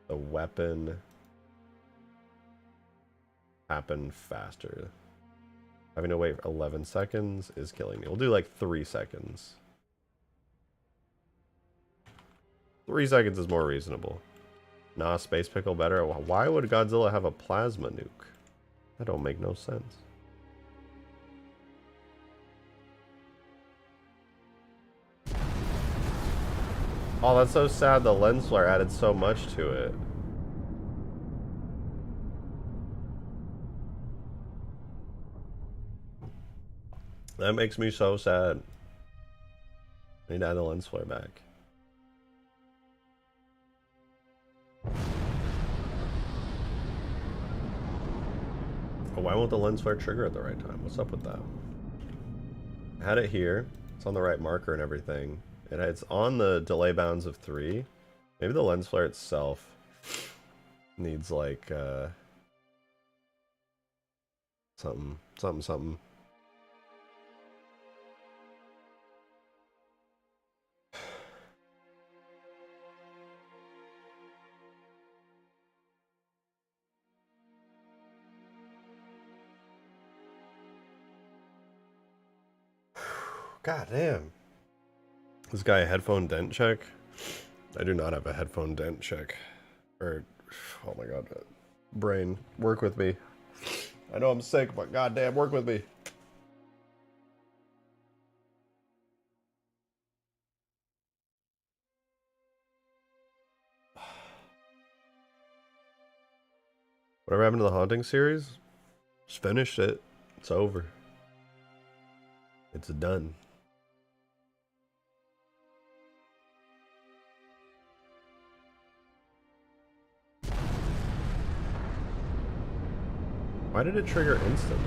the weapon happen faster. Having to wait 11 seconds is killing me. We'll do like 3 seconds. 3 seconds is more reasonable. Nah, Space Pickle better. Why would Godzilla have a plasma nuke? That don't make no sense. Oh, that's so sad. The lens flare added so much to it. That makes me so sad. I need to add the lens flare back. Oh, why won't the lens flare trigger at the right time? What's up with that? I had it here. It's on the right marker and everything. And it's on the delay bounds of 3. Maybe the lens flare itself needs like something. God damn. This guy a headphone dent check? I do not have a headphone dent check. Or, oh my god. Brain, work with me. I know I'm sick, but goddamn, work with me. Whatever happened to the Haunting series? Just finished it. It's over. It's done. Why did it trigger instantly?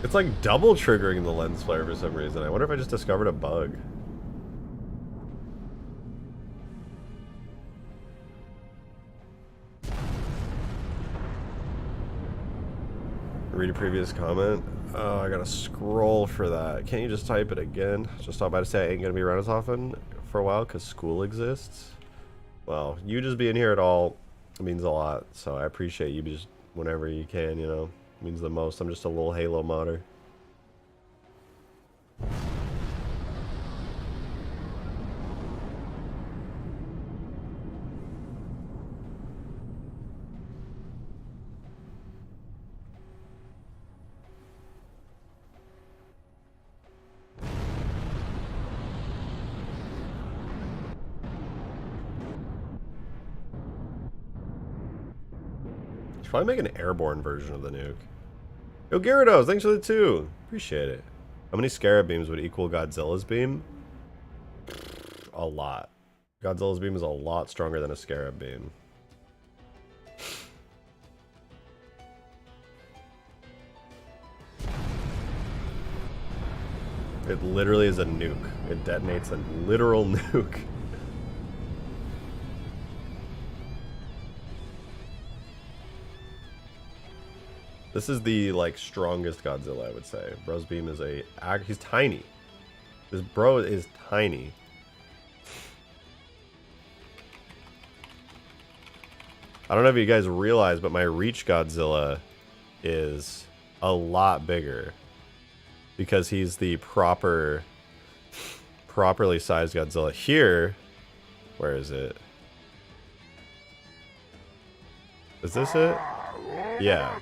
It's like double triggering the lens flare for some reason. I wonder if I just discovered a bug. Read a previous comment. Oh, I gotta scroll for that. Can't you just type it again? Just stop by to say I ain't gonna be around as often for a while because school exists. Well, you just being here at all means a lot, so I appreciate you just whenever you can, you know. It means the most. I'm just a little Halo modder. Should probably make an airborne version of the nuke. Yo, Gyarados, thanks for the 2. Appreciate it. How many Scarab beams would equal Godzilla's beam? A lot. Godzilla's beam is a lot stronger than a Scarab beam. It literally is a nuke. It detonates a literal nuke. This is the, like, strongest Godzilla, I would say. Bro's beam is he's tiny. This bro is tiny. I don't know if you guys realize, but my Reach Godzilla is a lot bigger. Because he's the properly sized Godzilla. Here, where is it? Is this it? Yeah.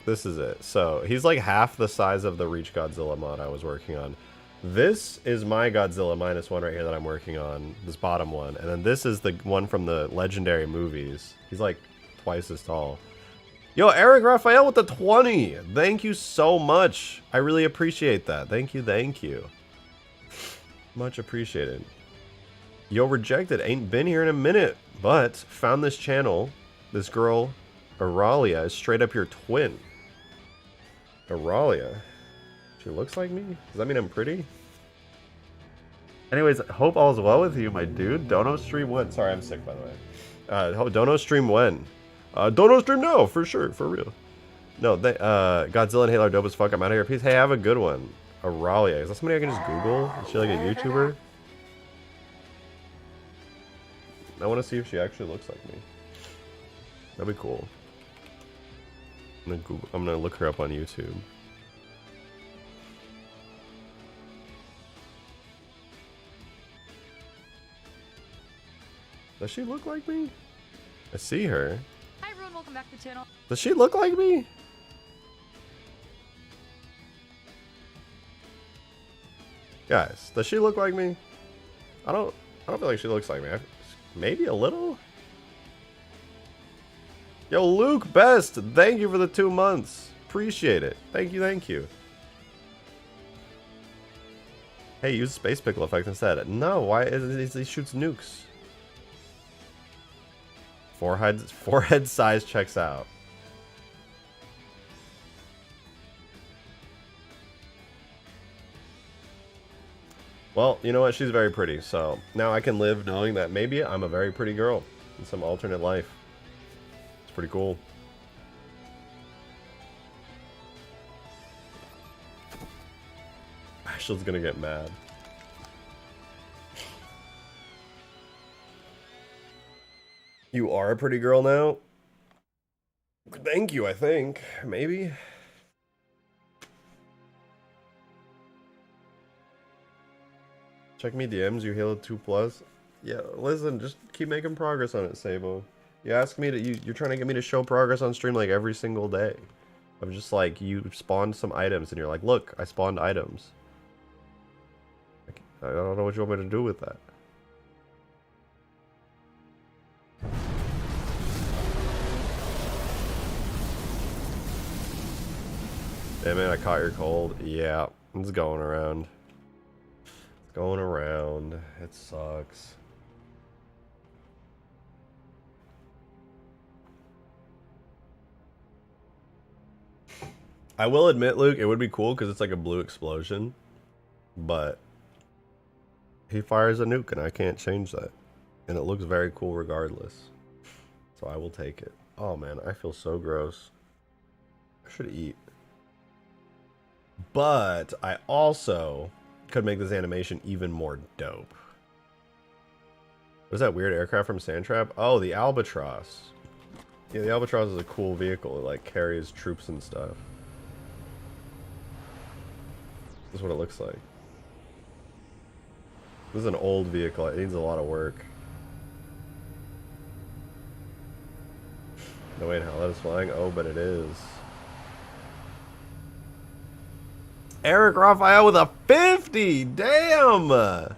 This is it. So, he's like half the size of the Reach Godzilla mod I was working on. This is my Godzilla -1 right here that I'm working on. This bottom one. And then this is the one from the Legendary movies. He's like twice as tall. Yo, Eric Raphael with the 20. Thank you so much. I really appreciate that. Thank you, thank you. Much appreciated. Yo, Rejected. Ain't been here in a minute, but found this channel. This girl, Auralia, is straight up your twin. Auralia. She looks like me? Does that mean I'm pretty? Anyways, hope all's well with you, my dude. Dono stream when? Sorry, I'm sick, by the way. Dono stream when? Dono stream now, for sure, for real. No, Godzilla and Halo are dope as fuck. I'm out of here. Peace. Hey, have a good one. Auralia. Is that somebody I can just Google? Is she like a YouTuber? I want to see if she actually looks like me. That'd be cool. I'm gonna look her up on YouTube. Does she look like me? I see her. Hi everyone, welcome back to the channel. Does she look like me? Guys, does she look like me? I don't feel like she looks like me. Maybe a little? Yo, Luke Best, thank you for the 2 months. Appreciate it. Thank you, thank you. Hey, use Space Pickle effect instead. No, why? He shoots nukes. Forehead size checks out. Well, you know what? She's very pretty, so now I can live knowing that maybe I'm a very pretty girl in some alternate life. It's pretty cool. Ashley's gonna get mad. You are a pretty girl now? Thank you, I think. Maybe? Check me DMs, you Halo 2 Plus. Yeah, listen, just keep making progress on it, Sabo. You ask me to, you're trying to get me to show progress on stream like every single day. I'm just like, you spawned some items and you're like, look, I spawned items. I don't know what you want me to do with that. Hey man, I caught your cold. Yeah, it's going around. It's going around. It sucks. I will admit, Luke, it would be cool because it's like a blue explosion. But he fires a nuke and I can't change that. And it looks very cool regardless. So I will take it. Oh man, I feel so gross. I should eat. But I also could make this animation even more dope. What's that weird aircraft from Sandtrap? Oh, the Albatross. Yeah, the Albatross is a cool vehicle. It like carries troops and stuff. This is what it looks like. This is an old vehicle. It needs a lot of work. No, wait, how that is flying? Oh, but it is. Eric Raphael with a 50! Damn!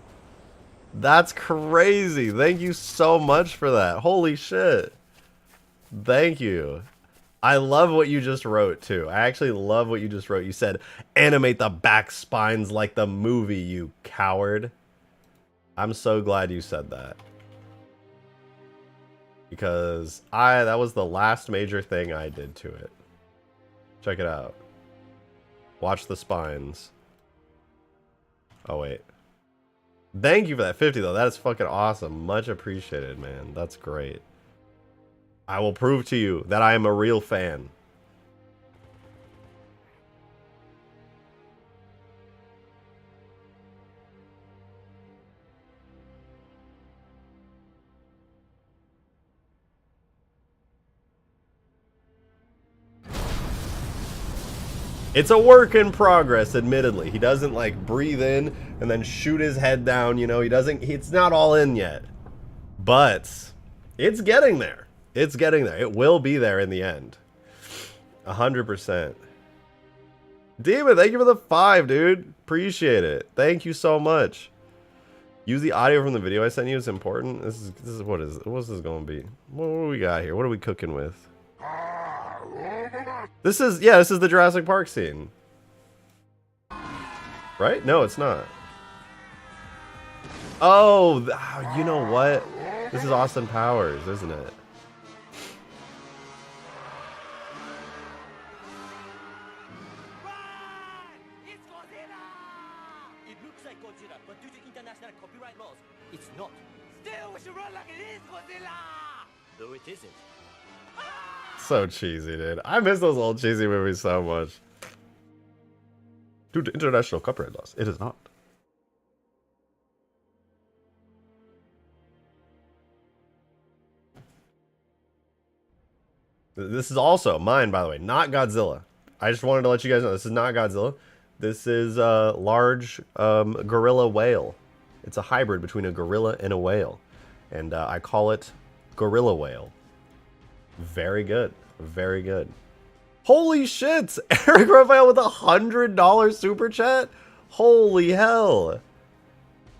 That's crazy. Thank you so much for that. Holy shit. Thank you. I love what you just wrote, too. I actually love what you just wrote. You said, animate the back spines like the movie, you coward. I'm so glad you said that. Because that was the last major thing I did to it. Check it out. Watch the spines. Oh, wait. Thank you for that 50, though. That is fucking awesome. Much appreciated, man. That's great. I will prove to you that I am a real fan. It's a work in progress, admittedly. He doesn't, like, breathe in and then shoot his head down, you know? It's not all in yet. But it's getting there. It's getting there. It will be there in the end. 100%. Demon, thank you for the 5, dude. Appreciate it. Thank you so much. Use the audio from the video I sent you. It's important. What's this going to be? What do we got here? What are we cooking with? This is the Jurassic Park scene. Right? No, it's not. Oh, you know what? This is Austin Powers, isn't it? It's Godzilla! It looks like Godzilla, but due to international copyright laws, it's not. Still, we should run like it is Godzilla! Though it isn't. So cheesy, dude. I miss those old cheesy movies so much. Due to international copyright laws, it is not. This is also mine, by the way, not Godzilla. I just wanted to let you guys know this is not Godzilla. This is a large gorilla whale. It's a hybrid between a gorilla and a whale. And I call it Gorilla Whale. Very good. Very good. Holy shit! Eric Raphael with $100 super chat? Holy hell.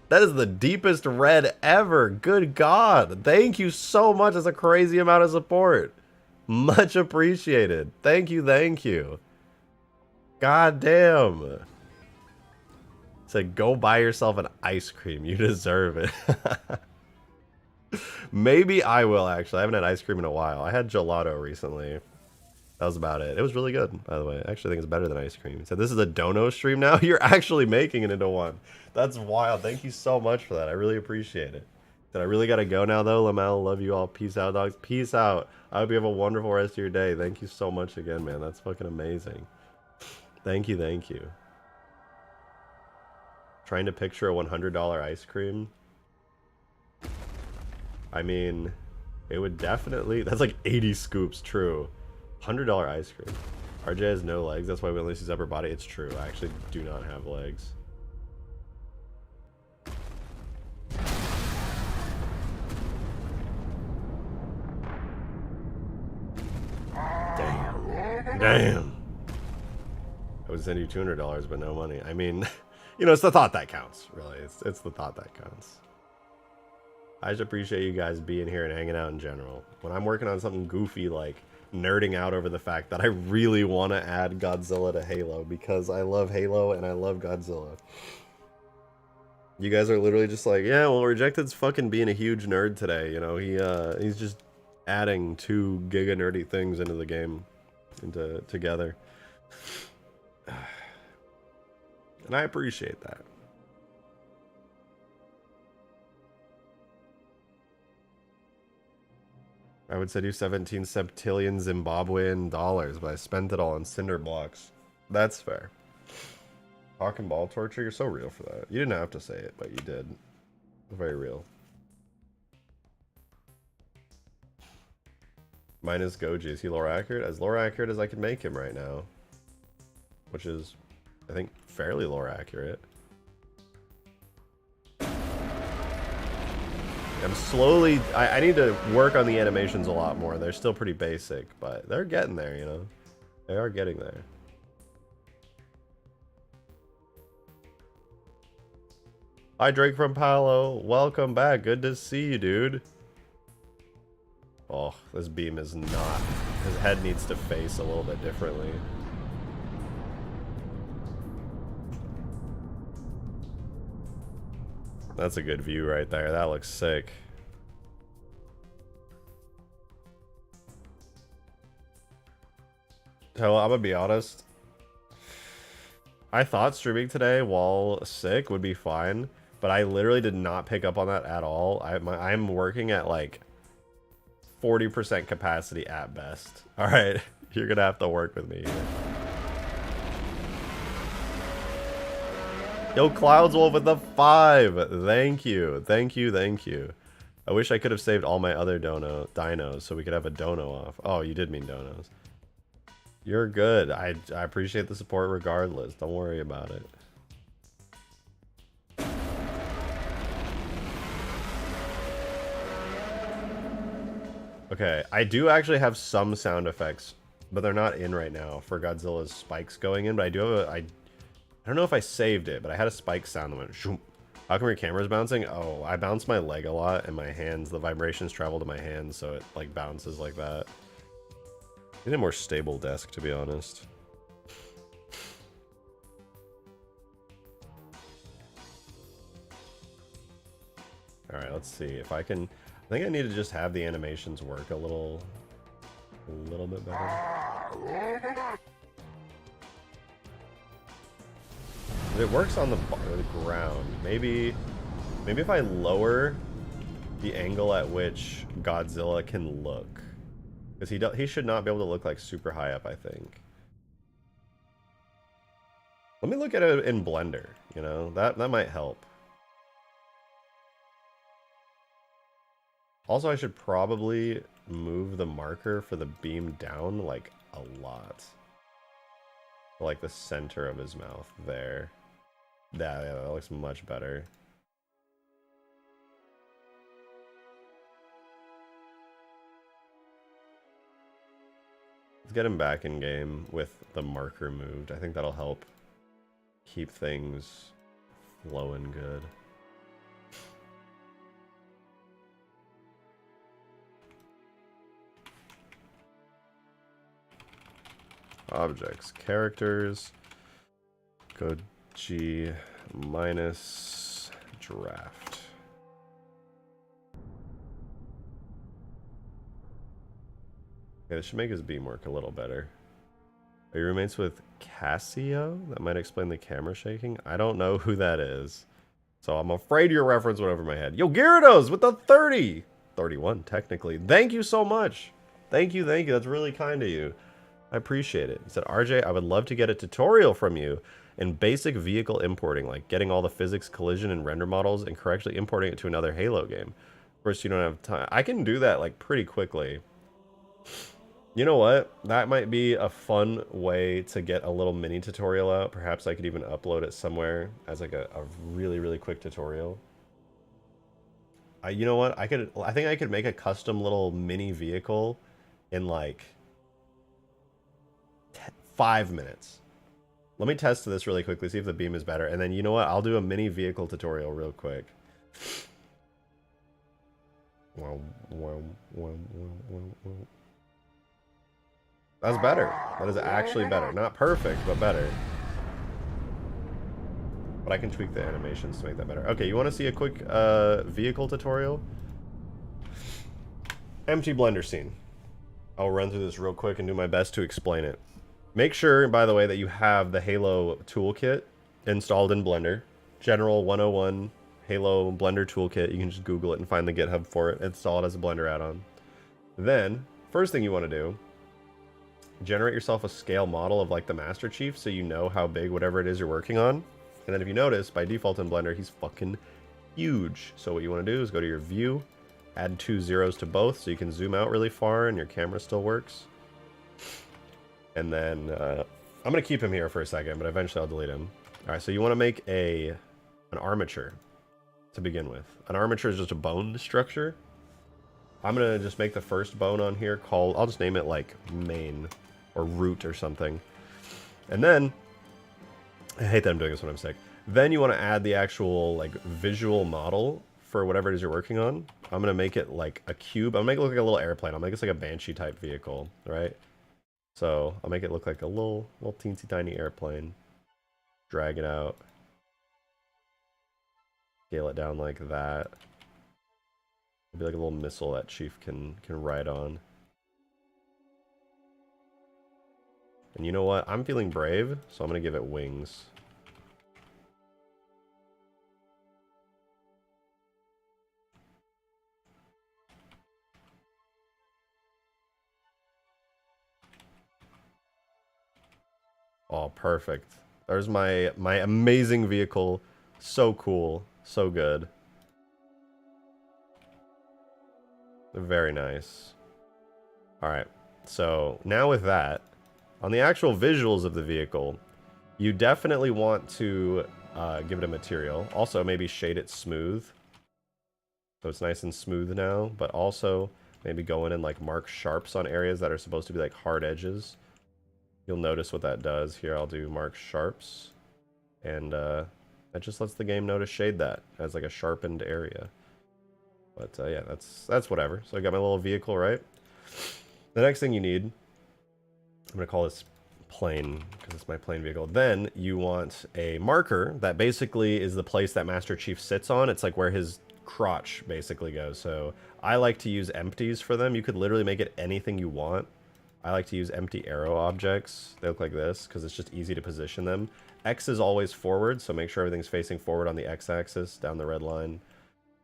That is the deepest red ever. Good God. Thank you so much. That's a crazy amount of support. Much appreciated. Thank you, thank you. God damn. Said, go buy yourself an ice cream. You deserve it. Maybe I will, actually. I haven't had ice cream in a while. I had gelato recently. That was about it. It was really good, by the way. I actually think it's better than ice cream. So this is a dono stream now? You're actually making it into one. That's wild. Thank you so much for that. I really appreciate it. Did I really gotta go now, though? Lamel, love you all. Peace out, dogs. Peace out. I hope you have a wonderful rest of your day. Thank you so much again, man. That's fucking amazing. Thank you, thank you. Trying to picture a $100 ice cream. I mean, it would definitely... That's like 80 scoops, true. $100 ice cream. RJ has no legs. That's why we only see his upper body. It's true. I actually do not have legs. Damn. Damn. I would send you $200, but no money. I mean, you know, it's the thought that counts, really. It's the thought that counts. I just appreciate you guys being here and hanging out in general. When I'm working on something goofy like nerding out over the fact that I really want to add Godzilla to Halo because I love Halo and I love Godzilla. You guys are literally just like, yeah, well, Rejected's fucking being a huge nerd today, you know. He's just adding 2 giga nerdy things into the game together. And I appreciate that. I would send you 17 septillion Zimbabwean dollars, but I spent it all on cinder blocks. That's fair. Hawk and ball torture, you're so real for that. You didn't have to say it, but you did. Very real. Mine is Goji. Is he lore accurate? As lore accurate as I can make him right now. Which is, I think, fairly lore accurate. I'm slowly... I need to work on the animations a lot more. They're still pretty basic, but they're getting there, you know? They are getting there. Hi, Drake from Palo. Welcome back. Good to see you, dude. Oh, this beam is not... His head needs to face a little bit differently. That's a good view right there. That looks sick. So I'm gonna be honest. I thought streaming today while sick would be fine, but I literally did not pick up on that at all. I'm working at like 40% capacity at best. All right, you're gonna have to work with me. Yo, Cloudswolf with the 5. Thank you, thank you, thank you. I wish I could have saved all my other dinos so we could have a dono off. Oh, you did mean donos. You're good. I appreciate the support regardless. Don't worry about it. Okay, I do actually have some sound effects, but they're not in right now for Godzilla's spikes going in. But I do have I don't know if I saved it, but I had a spike sound that went shoom. How come your camera's bouncing? Oh, I bounce my leg a lot and my hands, the vibrations travel to my hands, so it like bounces like that. I need a more stable desk, to be honest. Alright, let's see if I can... I think I need to just have the animations work a little bit better. It works on the ground. Maybe if I lower the angle at which Godzilla can look, because he should not be able to look like super high up, I think. Let me look at it in Blender. You know, that might help. Also, I should probably move the marker for the beam down like a lot. Like the center of his mouth there. Yeah, that looks much better. Let's get him back in game with the marker moved. I think that'll help keep things flowing good. Objects, characters, go G minus draft. Okay, this should make his beam work a little better. Are you roommates with Casio? That might explain the camera shaking. I don't know who that is, so I'm afraid your reference went over my head. Yo, Gyarados with the 30! 31, technically. Thank you so much. Thank you, thank you. That's really kind of you. I appreciate it. He said, RJ, I would love to get a tutorial from you in basic vehicle importing, like getting all the physics, collision, and render models and correctly importing it to another Halo game. Of course, you don't have time. I can do that like pretty quickly. You know what? That might be a fun way to get a little mini tutorial out. Perhaps I could even upload it somewhere as like a really, really quick tutorial. You know what? I think I could make a custom little mini vehicle in like 5 minutes. Let me test this really quickly, see if the beam is better. And then, you know what? I'll do a mini vehicle tutorial real quick. That's better. That is actually better. Not perfect, but better. But I can tweak the animations to make that better. Okay, you want to see a quick vehicle tutorial? Empty blender scene. I'll run through this real quick and do my best to explain it. Make sure, by the way, that you have the Halo toolkit installed in Blender. General 101 Halo Blender toolkit. You can just Google it and find the GitHub for it. Install it as a Blender add-on. Then, first thing you want to do, generate yourself a scale model of like the Master Chief so you know how big whatever it is you're working on. And then if you notice, by default in Blender, he's fucking huge. So what you want to do is go to your view, add 2 zeros to both so you can zoom out really far and your camera still works. And then I'm going to keep him here for a second, but eventually I'll delete him. All right, so you want to make an armature to begin with. An armature is just a bone structure. I'm going to just make the first bone on here called, I'll just name it like main or root or something. And then, I hate that I'm doing this when I'm sick. Then you want to add the actual like visual model for whatever it is you're working on. I'm going to make it like a cube. I'll make it look like a little airplane. I'll make this like a Banshee type vehicle, right? So I'll make it look like a little teensy tiny airplane. Drag it out. Scale it down like that. It'll be like a little missile that Chief can ride on. And you know what? I'm feeling brave, so I'm gonna give it wings. Oh, perfect. There's my amazing vehicle. So cool. So good. Very nice. Alright. So, now with that, on the actual visuals of the vehicle, you definitely want to give it a material. Also, maybe shade it smooth. So it's nice and smooth now. But also, maybe go in and like mark sharps on areas that are supposed to be like hard edges. You'll notice what that does. Here I'll do mark sharps. And that just lets the game know to shade that as like a sharpened area. But yeah, that's whatever. So I got my little vehicle, right? The next thing you need, I'm going to call this plane because it's my plane vehicle. Then you want a marker that basically is the place that Master Chief sits on. It's like where his crotch basically goes. So I like to use empties for them. You could literally make it anything you want. I like to use empty arrow objects. They look like this because it's just easy to position them. X is always forward, so make sure everything's facing forward on the X-axis down the red line.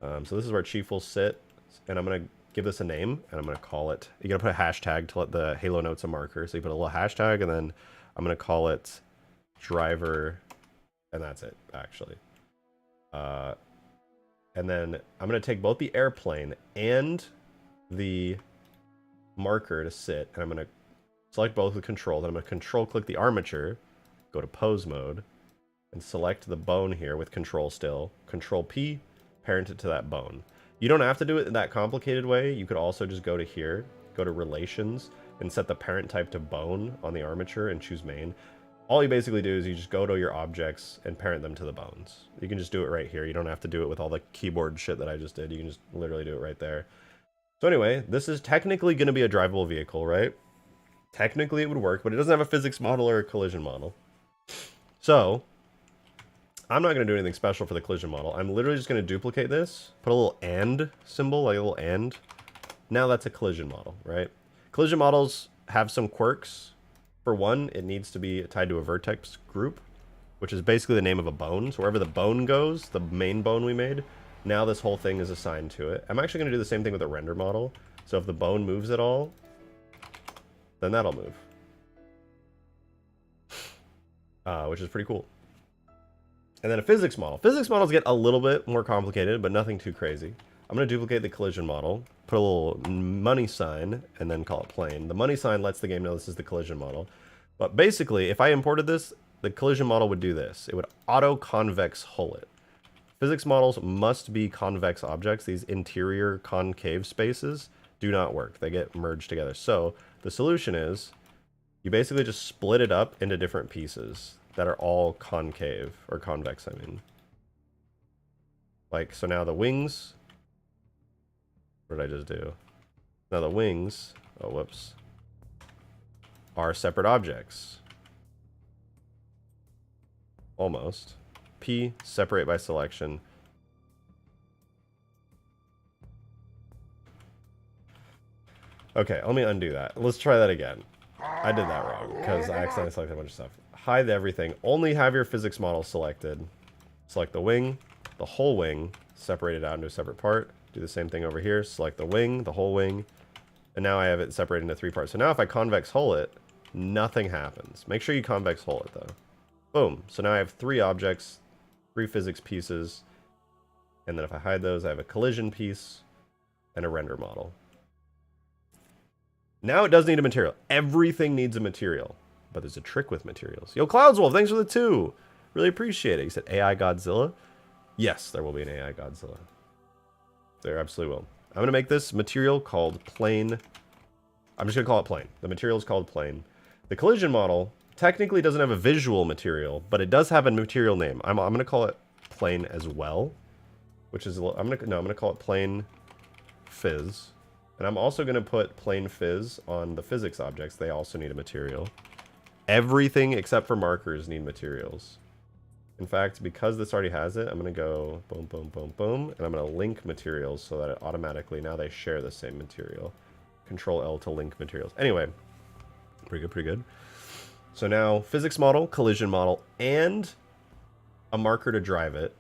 So this is where Chief will sit, and I'm going to give this a name, and I'm going to call it... You got to put a hashtag to let the Halo notes a marker. So you put a little hashtag, and then I'm going to call it driver, and that's it, actually. And then I'm going to take both the airplane and the marker to sit, and I'm going to select both with control. Then I'm going to control click the armature, go to pose mode, and select the bone here with control still. Control P, parent it to that bone. You don't have to do it in that complicated way. You could also just go to here, go to relations, and set the parent type to bone on the armature and choose main. All you basically do is you just go to your objects and parent them to the bones. You can just do it right here. You don't have to do it with all the keyboard shit that I just did. You can just literally do it right there. So anyway, this is technically going to be a drivable vehicle, right? Technically it would work, but it doesn't have a physics model or a collision model. So, I'm not going to do anything special for the collision model. I'm literally just going to duplicate this, put a little and symbol, like a little and. Now that's a collision model, right? Collision models have some quirks. For one, it needs to be tied to a vertex group, which is basically the name of a bone. So wherever the bone goes, the main bone we made, now this whole thing is assigned to it. I'm actually going to do the same thing with a render model. So if the bone moves at all, then that'll move. Which is pretty cool. And then a physics model. Physics models get a little bit more complicated, but nothing too crazy. I'm going to duplicate the collision model, put a little money sign, and then call it plane. The money sign lets the game know this is the collision model. But basically, if I imported this, the collision model would do this. It would auto-convex hull it. Physics models must be convex objects. These interior concave spaces do not work. They get merged together. So the solution is you basically just split it up into different pieces that are all concave, or convex, I mean. Like, so now the wings... What did I just do? Now the wings, oh whoops, are separate objects. Almost. P, separate by selection. Okay, let me undo that. Let's try that again. I did that wrong, because I accidentally selected a bunch of stuff. Hide everything. Only have your physics model selected. Select the wing, the whole wing, separate it out into a separate part. Do the same thing over here. Select the wing, the whole wing, and now I have it separated into 3 parts. So now if I convex hull it, nothing happens. Make sure you convex hull it though. Boom. So now I have 3 objects, 3 physics pieces, and then if I hide those, I have a collision piece and a render model. Now it does need a material. Everything needs a material, but there's a trick with materials. Yo, Cloudswolf, thanks for the 2. Really appreciate it. He said AI Godzilla. Yes, there will be an AI Godzilla. There absolutely will. I'm going to make this material called plane. I'm just going to call it plane. The material is called plane. The collision model technically doesn't have a visual material, but it does have a material name. I'm going to call it plane as well, which is I'm going to call it plane fizz. And I'm also going to put plane fizz on the physics objects. They also need a material. Everything except for markers need materials. In fact, because this already has it, I'm going to go boom, boom, boom, boom, and I'm going to link materials so that it automatically, now they share the same material. Control L to link materials. Anyway, pretty good, pretty good. So now, physics model, collision model, and a marker to drive it.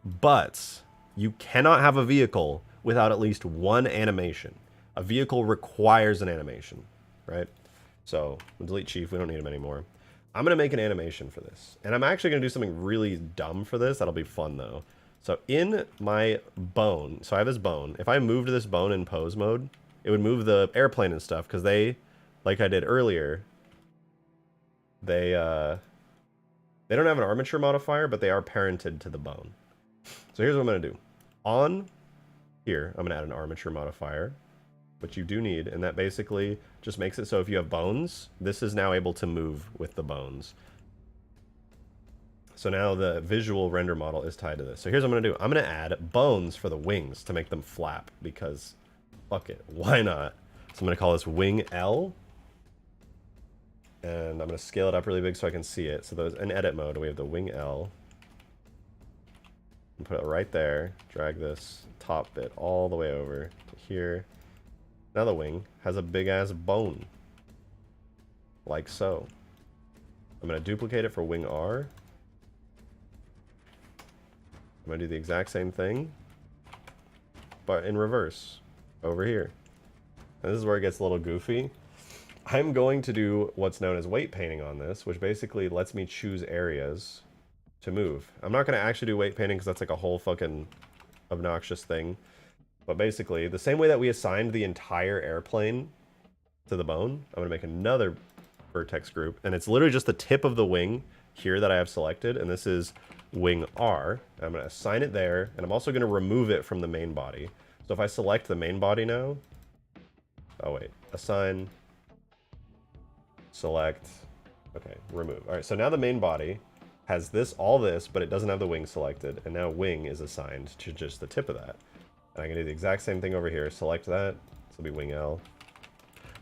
But you cannot have a vehicle without at least one animation. A vehicle requires an animation, right? So, we'll delete Chief, we don't need him anymore. I'm going to make an animation for this. And I'm actually going to do something really dumb for this. That'll be fun, though. So in my bone, so I have this bone. If I moved this bone in pose mode, it would move the airplane and stuff, because they, like I did earlier, they don't have an armature modifier, but they are parented to the bone. So here's what I'm going to do. On here, I'm going to add an armature modifier, which you do need, and that basically just makes it so if you have bones, this is now able to move with the bones. So now the visual render model is tied to this. So here's what I'm going to do. I'm going to add bones for the wings to make them flap, because fuck it, why not? So I'm going to call this wing L, and I'm going to scale it up really big so I can see it. So those in edit mode, we have the wing L. And put it right there. Drag this top bit all the way over to here. Now the wing has a big ass bone, like so. I'm going to duplicate it for wing R. I'm going to do the exact same thing, but in reverse, over here. And this is where it gets a little goofy. I'm going to do what's known as weight painting on this, which basically lets me choose areas to move. I'm not going to actually do weight painting because that's like a whole fucking obnoxious thing. But basically, the same way that we assigned the entire airplane to the bone, I'm going to make another vertex group. And it's literally just the tip of the wing here that I have selected. And this is wing R. I'm going to assign it there. And I'm also going to remove it from the main body. So if I select the main body now... Oh, wait. Assign... Select, okay, remove. All right, so now the main body has this, all this, but it doesn't have the wing selected, and now wing is assigned to just the tip of that. And I can do the exact same thing over here. Select that, this will be wing L.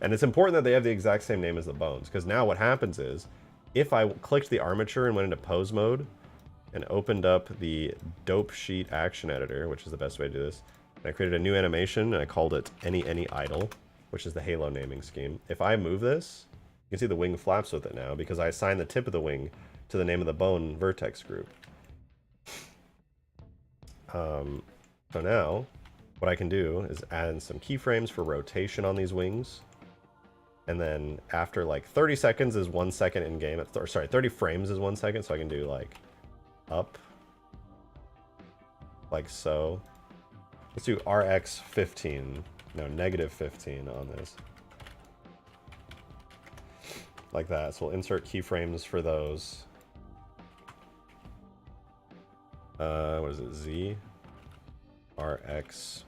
And it's important that they have the exact same name as the bones, because now what happens is, if I clicked the armature and went into pose mode, and opened up the dope sheet action editor, which is the best way to do this, and I created a new animation, and I called it any idle, which is the Halo naming scheme. If I move this, you can see the wing flaps with it now because I assigned the tip of the wing to the name of the bone vertex group. So now, what I can do is add in some keyframes for rotation on these wings. And then after like 30 seconds is 1 second in game. Or sorry, 30 frames is 1 second. So I can do like up, like so. Let's do RX 15. No, negative 15 on this. Like that. So we'll insert keyframes for those. What is it? Z RX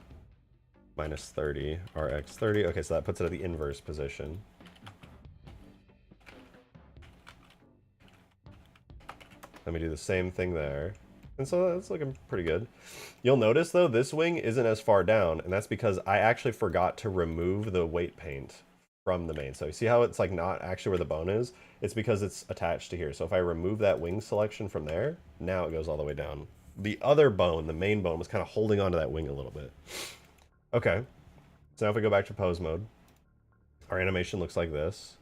minus 30. RX 30. Okay, so that puts it at the inverse position. Let me do the same thing there. And so that's looking pretty good. You'll notice though, this wing isn't as far down, and that's because I actually forgot to remove the weight paint from the main. So you see how it's like not actually where the bone is? It's because it's attached to here. So if I remove that wing selection from there, now it goes all the way down. The other bone, the main bone, was kind of holding onto that wing a little bit. Okay. So now if we go back to pose mode, our animation looks like this.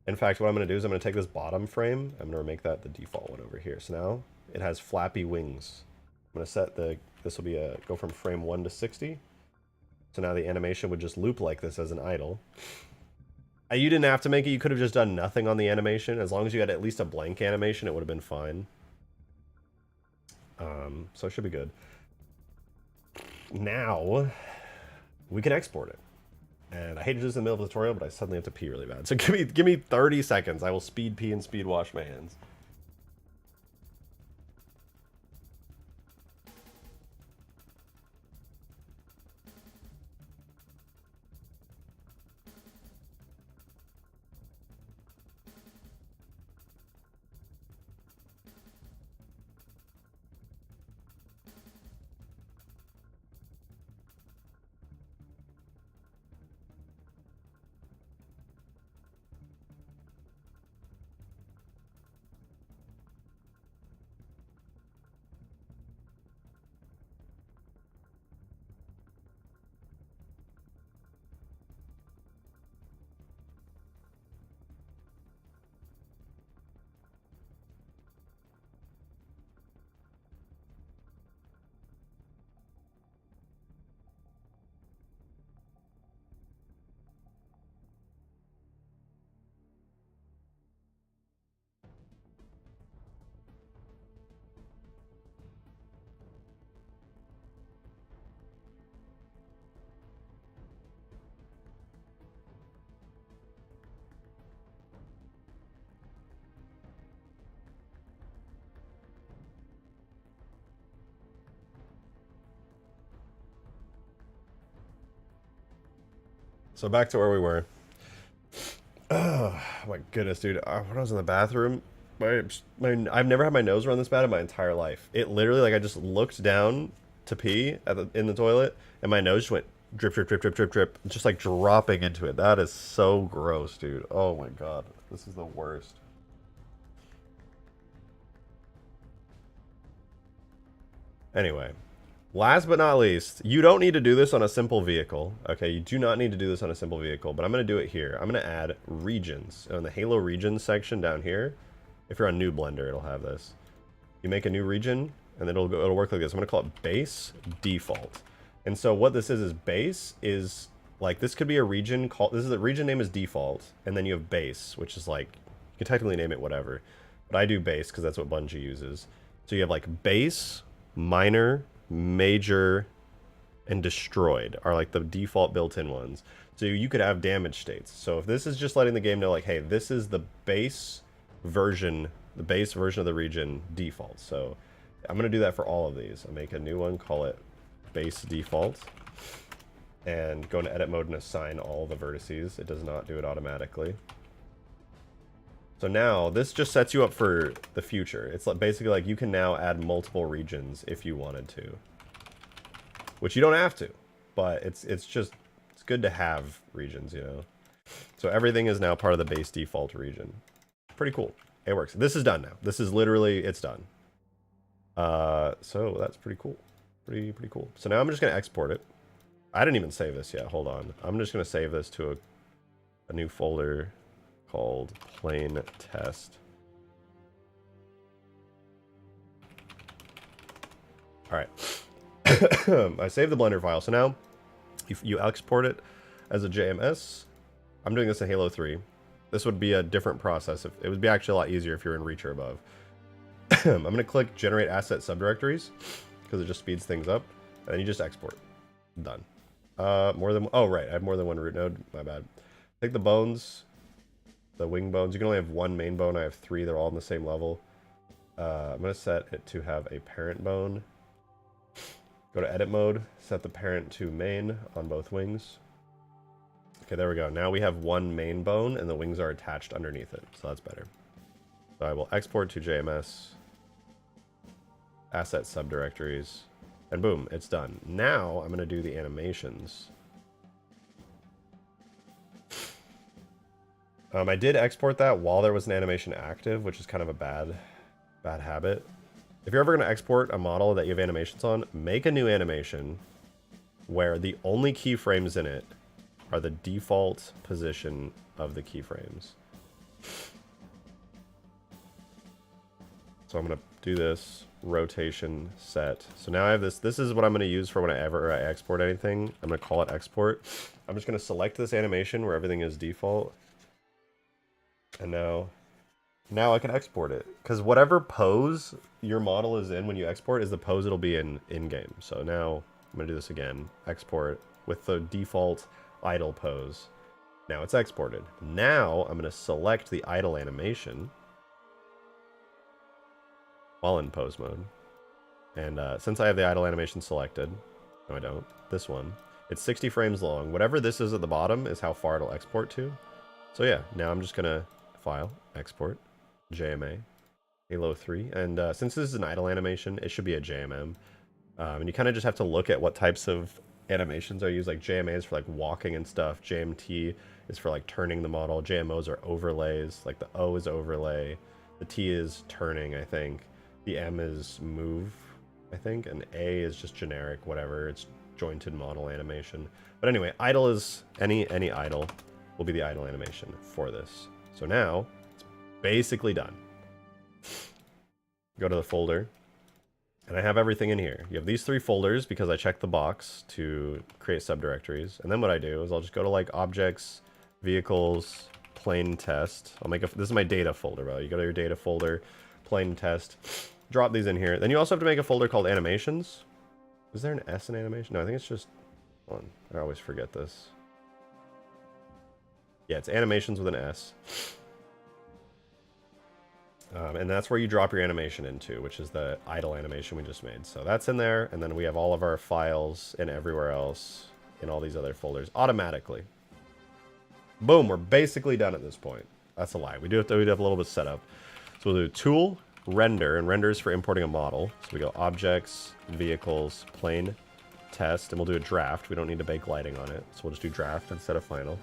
In fact, what I'm going to do is I'm going to take this bottom frame. I'm going to make that the default one over here. So now it has flappy wings. I'm going to set the, this will be a, go from frame 1 to 60. So now the animation would just loop like this as an idle. You didn't have to make it. You could have just done nothing on the animation. As long as you had at least a blank animation, it would have been fine. So it should be good. Now, we can export it. And I hate to do this in the middle of the tutorial, but I suddenly have to pee really bad. So give me 30 seconds. I will speed pee and speed wash my hands. So back to where we were. Oh my goodness, dude. When I was in the bathroom, I've never had my nose run this bad in my entire life. It literally, like, I just looked down to pee in the toilet, and my nose just went drip, drip, drip, drip, drip, drip, just like dropping into it. That is so gross, dude. Oh my god, this is the worst. Anyway, last but not least, you don't need to do this on a simple vehicle. Okay, you do not need to do this on a simple vehicle, but I'm going to do it here. I'm going to add regions. On the Halo regions section down here, if you're on New Blender, it'll have this. You make a new region, and then it'll work like this. I'm going to call it base default. And so what this is base is, like, this could be a region called, this is the region name is default, and then you have base, which is like, you can technically name it whatever. But I do base because that's what Bungie uses. So you have like base, minor, major, and destroyed are like the default built-in ones. So you could have damage states. So if this is just letting the game know, like, hey, this is the base version of the region default. So I'm going to do that for all of these. I'll make a new one, call it base default, and go into edit mode and assign all the vertices. It does not do it automatically. So now this just sets you up for the future. It's basically like you can now add multiple regions if you wanted to, which you don't have to, but it's good to have regions, you know. So everything is now part of the base default region. Pretty cool. It works. This is done now. This is literally, it's done. So that's pretty cool. Pretty cool. So now I'm just gonna export it. I didn't even save this yet. Hold on. I'm just gonna save this to a new folder called plain test. All right. I saved the Blender file. So now you export it as a JMS. I'm doing this in Halo 3. This would be a different process. It would be actually a lot easier if you're in Reach or above. I'm going to click generate asset subdirectories because it just speeds things up. And then you just export. Done. Oh, right. I have more than one root node. My bad. Take the bones, the wing bones. You can only have one main bone. I have 3. They're all on the same level. I'm going to set it to have a parent bone. Go to edit mode. Set the parent to main on both wings. Okay, there we go. Now we have one main bone and the wings are attached underneath it. So that's better. So I will export to JMS. Asset subdirectories. And boom, it's done. Now I'm going to do the animations. I did export that while there was an animation active, which is kind of a bad habit. If you're ever going to export a model that you have animations on, make a new animation where the only keyframes in it are the default position of the keyframes. So I'm going to do this rotation set. So now I have this. This is what I'm going to use for whenever I export anything. I'm going to call it export. I'm just going to select this animation where everything is default. And now I can export it. Because whatever pose your model is in when you export is the pose it'll be in game. So now I'm going to do this again. Export with the default idle pose. Now it's exported. Now I'm going to select the idle animation while in pose mode. And since I have the idle animation selected, no I don't, this one, it's 60 frames long. Whatever this is at the bottom is how far it'll export to. So yeah, now I'm just going to file, export, JMA, Halo 3. And since this is an idle animation, it should be a JMM. And you kind of just have to look at what types of animations are used. Like JMA is for like walking and stuff. JMT is for like turning the model. JMOs are overlays. Like the O is overlay. The T is turning, I think. The M is move, I think. And A is just generic, whatever. It's jointed model animation. But anyway, idle is any idle will be the idle animation for this. So now it's basically done. Go to the folder. And I have everything in here. You have these 3 folders because I checked the box to create subdirectories. And then what I do is I'll just go to like objects, vehicles, plain test. I'll make this is my data folder, bro. You go to your data folder, plain test, drop these in here. Then you also have to make a folder called animations. Is there an S in animation? No, I think it's just one. I always forget this. Yeah, it's animations with an S. And that's where you drop your animation into, which is the idle animation we just made. So that's in there, and then we have all of our files and everywhere else in all these other folders automatically. Boom, we're basically done at this point. That's a lie. We do have a little bit of setup. So we'll do tool, render, and render is for importing a model. So we go objects, vehicles, plane, test, and we'll do a draft. We don't need to bake lighting on it, so we'll just do draft instead of final.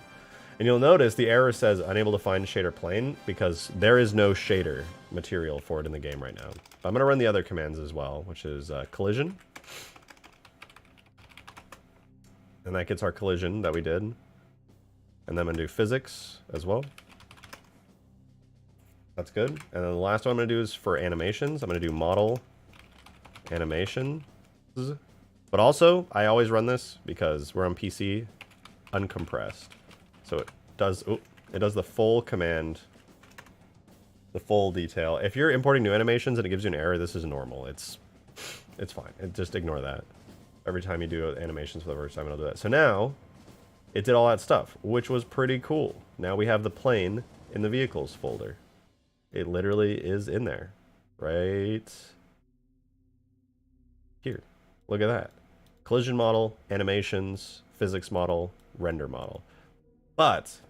And you'll notice the error says unable to find shader plane because there is no shader material for it in the game right now. I'm going to run the other commands as well, which is collision. And that gets our collision that we did. And then I'm going to do physics as well. That's good. And then the last one I'm going to do is for animations. I'm going to do model animation. But also, I always run this because we're on PC uncompressed. So it does the full command, the full detail. If you're importing new animations and it gives you an error, this is normal. It's fine. Just ignore that. Every time you do animations for the first time, it'll do that. So now, it did all that stuff, which was pretty cool. Now we have the plane in the vehicles folder. It literally is in there. Right here. Look at that. Collision model, animations, physics model, render model. But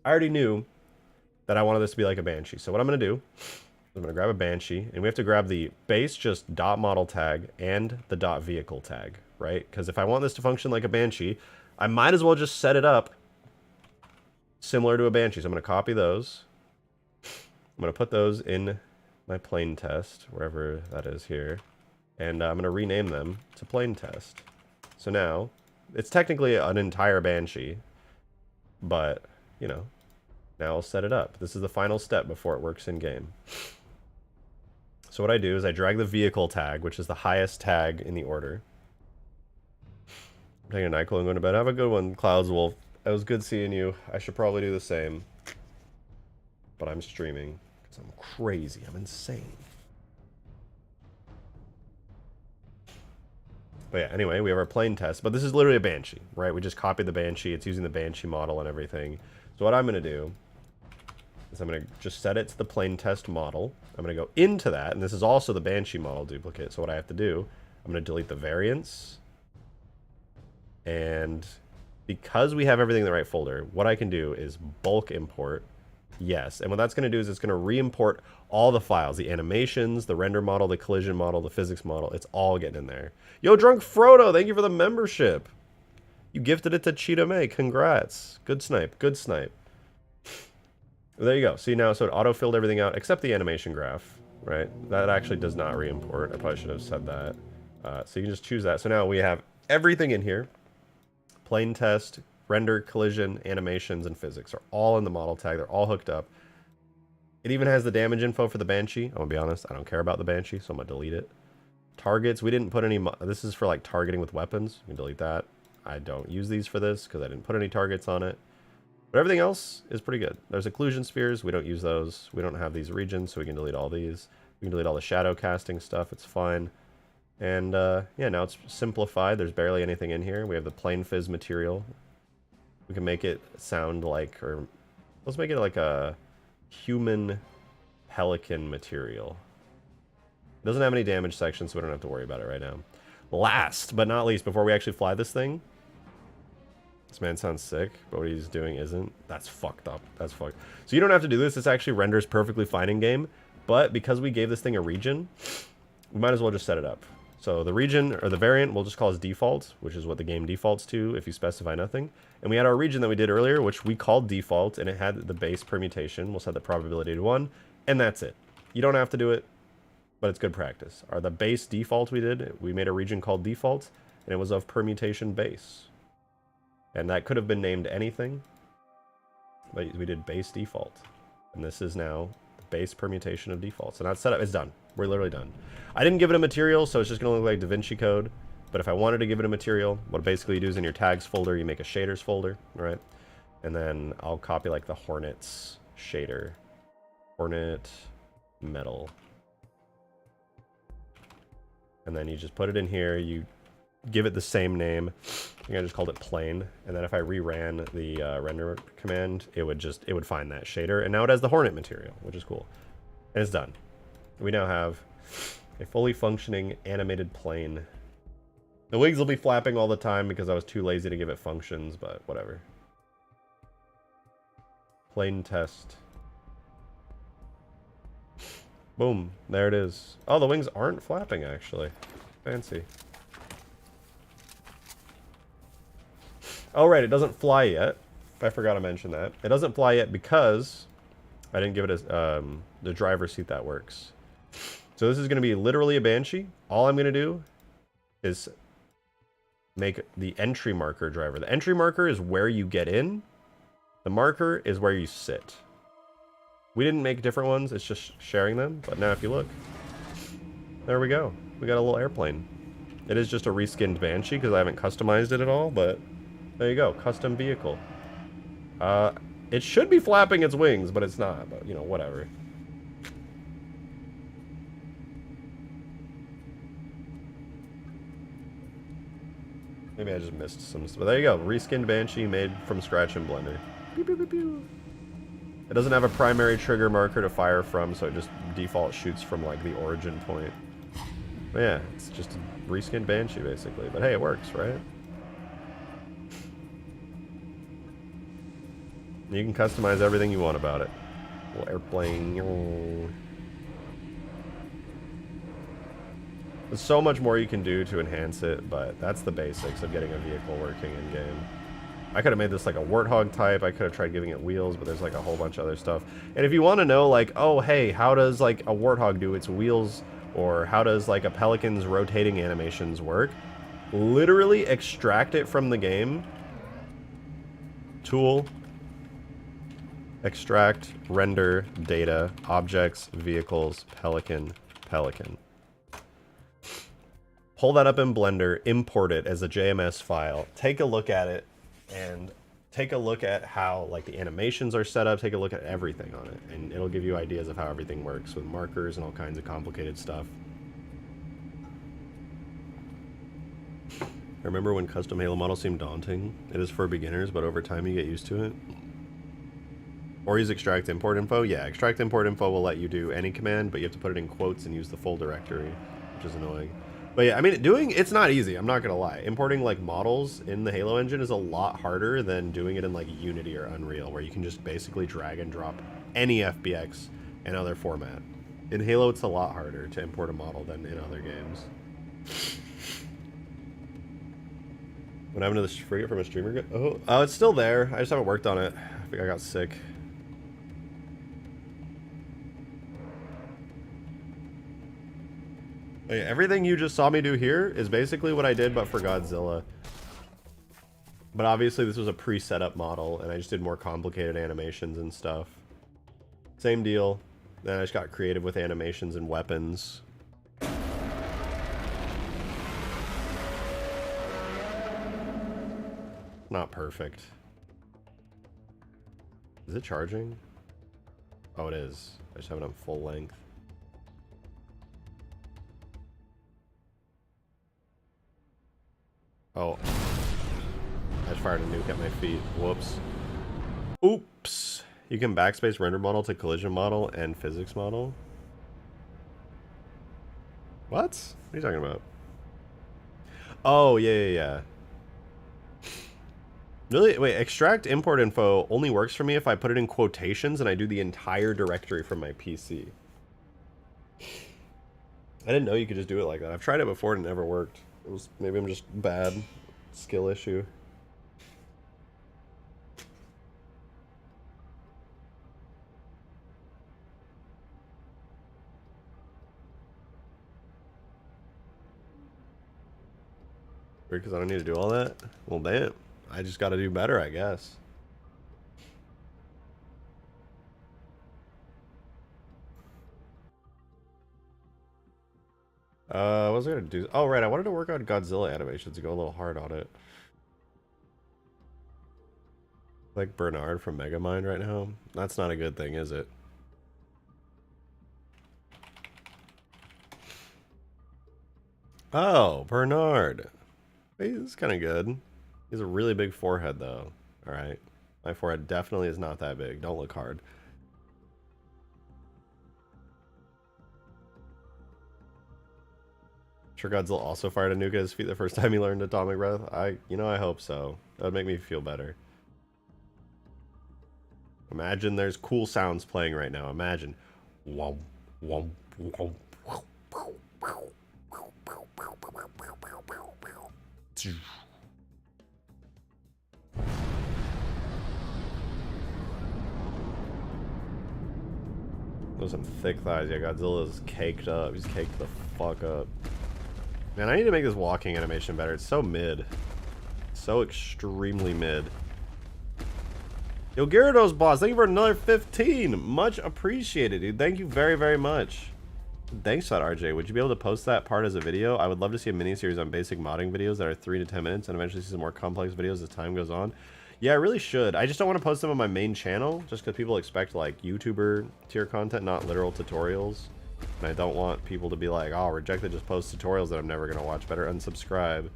I already knew that I wanted this to be like a Banshee. So what I'm going to do is I'm going to grab a Banshee, and we have to grab the base just dot model tag and the dot vehicle tag, right? Because if I want this to function like a Banshee, I might as well just set it up similar to a Banshee. So I'm going to copy those. I'm going to put those in my plane test, wherever that is here. And I'm going to rename them to plane test. So now, it's technically an entire Banshee. But, you know, now I'll set it up. This is the final step before it works in game. So what I do is I drag the vehicle tag, which is the highest tag in the order. I'm taking a NyQuil and going to bed. Have a good one, Clouds Wolf. It was good seeing you. I should probably do the same. But I'm streaming because I'm crazy. I'm insane. But yeah, anyway, we have our plane test. But this is literally a Banshee, right? We just copied the Banshee. It's using the Banshee model and everything. So what I'm going to do is I'm going to just set it to the plane test model. I'm going to go into that. And this is also the Banshee model duplicate. So what I have to do, I'm going to delete the variants. And because we have everything in the right folder, what I can do is bulk import. Yes. And what that's going to do is it's going to re-import all the files, the animations, the render model, the collision model, the physics model. It's all getting in there. Yo, Drunk Frodo, thank you for the membership. You gifted it to Cheetah May. Congrats. Good snipe. Good snipe. There you go. See now, so it auto-filled everything out except the animation graph, right? That actually does not re-import. I probably should have said that. So you can just choose that. So now we have everything in here. Plane test, render, collision, animations, and physics are all in the model tag. They're all hooked up. It even has the damage info for the Banshee. I'm going to be honest, I don't care about the Banshee, so I'm going to delete it. Targets, we didn't put any... This is for like targeting with weapons. You can delete that. I don't use these for this because I didn't put any targets on it. But everything else is pretty good. There's occlusion spheres. We don't use those. We don't have these regions, so we can delete all these. We can delete all the shadow casting stuff. It's fine. And yeah, now it's simplified. There's barely anything in here. We have the plane fizz material. We can make it sound like... or let's make it like a human pelican material. It doesn't have any damage sections, so we don't have to worry about it right now. Last but not least, before we actually fly this thing... This man sounds sick, but what he's doing isn't. That's fucked up. That's fucked. So you don't have to do this. This actually renders perfectly fine in game. But because we gave this thing a region, we might as well just set it up. So the region, or the variant, we'll just call as default, which is what the game defaults to if you specify nothing. And we had our region that we did earlier, which we called default, and it had the base permutation. We'll set the probability to 1, and that's it. You don't have to do it, but it's good practice. The base default we made a region called default, and it was of permutation base. And that could have been named anything, but we did base default. And this is now the base permutation of default. So now it's set up. It's done. We're literally done. I didn't give it a material, so it's just going to look like DaVinci Code. But if I wanted to give it a material, what basically you do is in your tags folder, you make a shaders folder, right? And then I'll copy like the Hornets shader. Hornet metal. And then you just put it in here. You give it the same name. I think I just called it plain. And then if I reran the render command, it would find that shader. And now it has the Hornet material, which is cool. And it's done. We now have a fully functioning animated plane. The wings will be flapping all the time because I was too lazy to give it functions, but whatever. Plane test. Boom. There it is. Oh, the wings aren't flapping, actually. Fancy. Oh, right. It doesn't fly yet. I forgot to mention that. It doesn't fly yet because I didn't give it the driver's seat that works. So this is going to be literally a Banshee. All I'm going to do is make the entry marker driver. The entry marker is where you get in. The marker is where you sit. We didn't make different ones. It's just sharing them. But now if you look, there we go. We got a little airplane. It is just a reskinned Banshee because I haven't customized it at all. But there you go. Custom vehicle. It should be flapping its wings, but it's not. But, you know, whatever. Maybe I just missed some stuff. But there you go. Reskinned Banshee made from scratch in Blender. Pew, pew, pew, pew. It doesn't have a primary trigger marker to fire from, so it just default shoots from, like, the origin point. But yeah, it's just a reskinned Banshee, basically. But hey, it works, right? You can customize everything you want about it. Little airplane. There's so much more you can do to enhance it, but that's the basics of getting a vehicle working in-game. I could have made this like a Warthog type. I could have tried giving it wheels, but there's like a whole bunch of other stuff. And if you want to know, like, oh, hey, how does like a Warthog do its wheels? Or how does like a Pelican's rotating animations work? Literally extract it from the game. Tool. Extract, render, data, objects, vehicles, Pelican, Pelican. Pull that up in Blender, import it as a JMS file, take a look at it, and take a look at how like the animations are set up, take a look at everything on it, and it'll give you ideas of how everything works with markers and all kinds of complicated stuff. Remember when custom Halo models seemed daunting? It is for beginners, but over time you get used to it. Or use extract import info? Yeah, extract import info will let you do any command, but you have to put it in quotes and use the full directory, which is annoying. But yeah, I mean, it's not easy, I'm not gonna lie. Importing like models in the Halo engine is a lot harder than doing it in like Unity or Unreal, where you can just basically drag and drop any FBX and other format. In Halo, it's a lot harder to import a model than in other games. What happened to the frigate from a streamer? Oh, it's still there. I just haven't worked on it. I think I got sick. Oh, yeah, everything you just saw me do here is basically what I did, but for Godzilla. But obviously this was a pre-set up model, and I just did more complicated animations and stuff. Same deal. Then I just got creative with animations and weapons. Not perfect. Is it charging? Oh, it is. I just have it on full length. Oh. I just fired a nuke at my feet. Whoops. Oops. You can backspace render model to collision model and physics model. What? What are you talking about? Oh, yeah. Really? Wait, extract import info only works for me if I put it in quotations and I do the entire directory from my PC. I didn't know you could just do it like that. I've tried it before and it never worked. It was, maybe I'm just bad. Skill issue. Weird, because I don't need to do all that? Well, damn. I just got to do better, I guess. What was I gonna do? Oh, right, I wanted to work on Godzilla animations to go a little hard on it. Like Bernard from Megamind right now? That's not a good thing, is it? Oh, Bernard. He's kind of good. He has a really big forehead, though. Alright. My forehead definitely is not that big. Don't look hard. Sure, Godzilla also fired a nuke at his feet the first time he learned atomic breath. I hope so. That would make me feel better. Imagine there's cool sounds playing right now. Imagine. Whoa, whoa, whoa. Those some thick thighs. Yeah, Godzilla's caked up. He's caked the fuck up. Man, I need to make this walking animation better. It's so mid. So extremely mid. Yo, Gyarados boss, thank you for another 15. Much appreciated, dude. Thank you very, very much. Thanks for that, RJ. Would you be able to post that part as a video? I would love to see a mini-series on basic modding videos that are 3 to 10 minutes and eventually see some more complex videos as time goes on. Yeah, I really should. I just don't want to post them on my main channel just because people expect, like, YouTuber tier content, not literal tutorials. And I don't want people to be like, oh, Rejected just posts tutorials that I'm never going to watch. Better unsubscribe.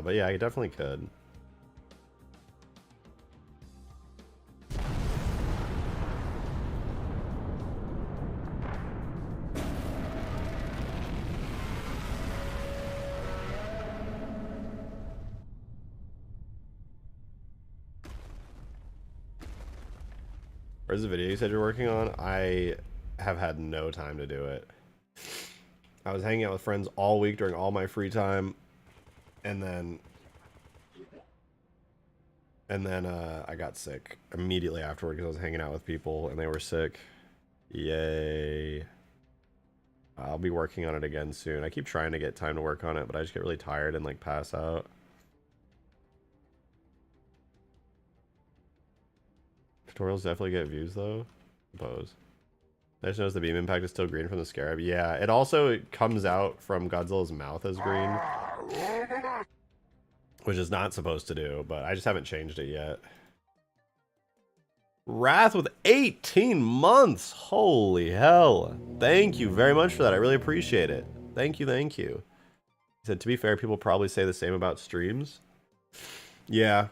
But yeah, I definitely could. Where's the video you said you're working on? I have had no time to do it. I was hanging out with friends all week during all my free time. And then I got sick immediately afterward because I was hanging out with people and they were sick. Yay. I'll be working on it again soon. I keep trying to get time to work on it, but I just get really tired and like pass out. Tutorials definitely get views though. I suppose. I just noticed the beam impact is still green from the scarab. Yeah, it also comes out from Godzilla's mouth as green. Which is not supposed to do, but I just haven't changed it yet. Wrath with 18 months! Holy hell. Thank you very much for that. I really appreciate it. Thank you, thank you. He said, to be fair, people probably say the same about streams. Yeah.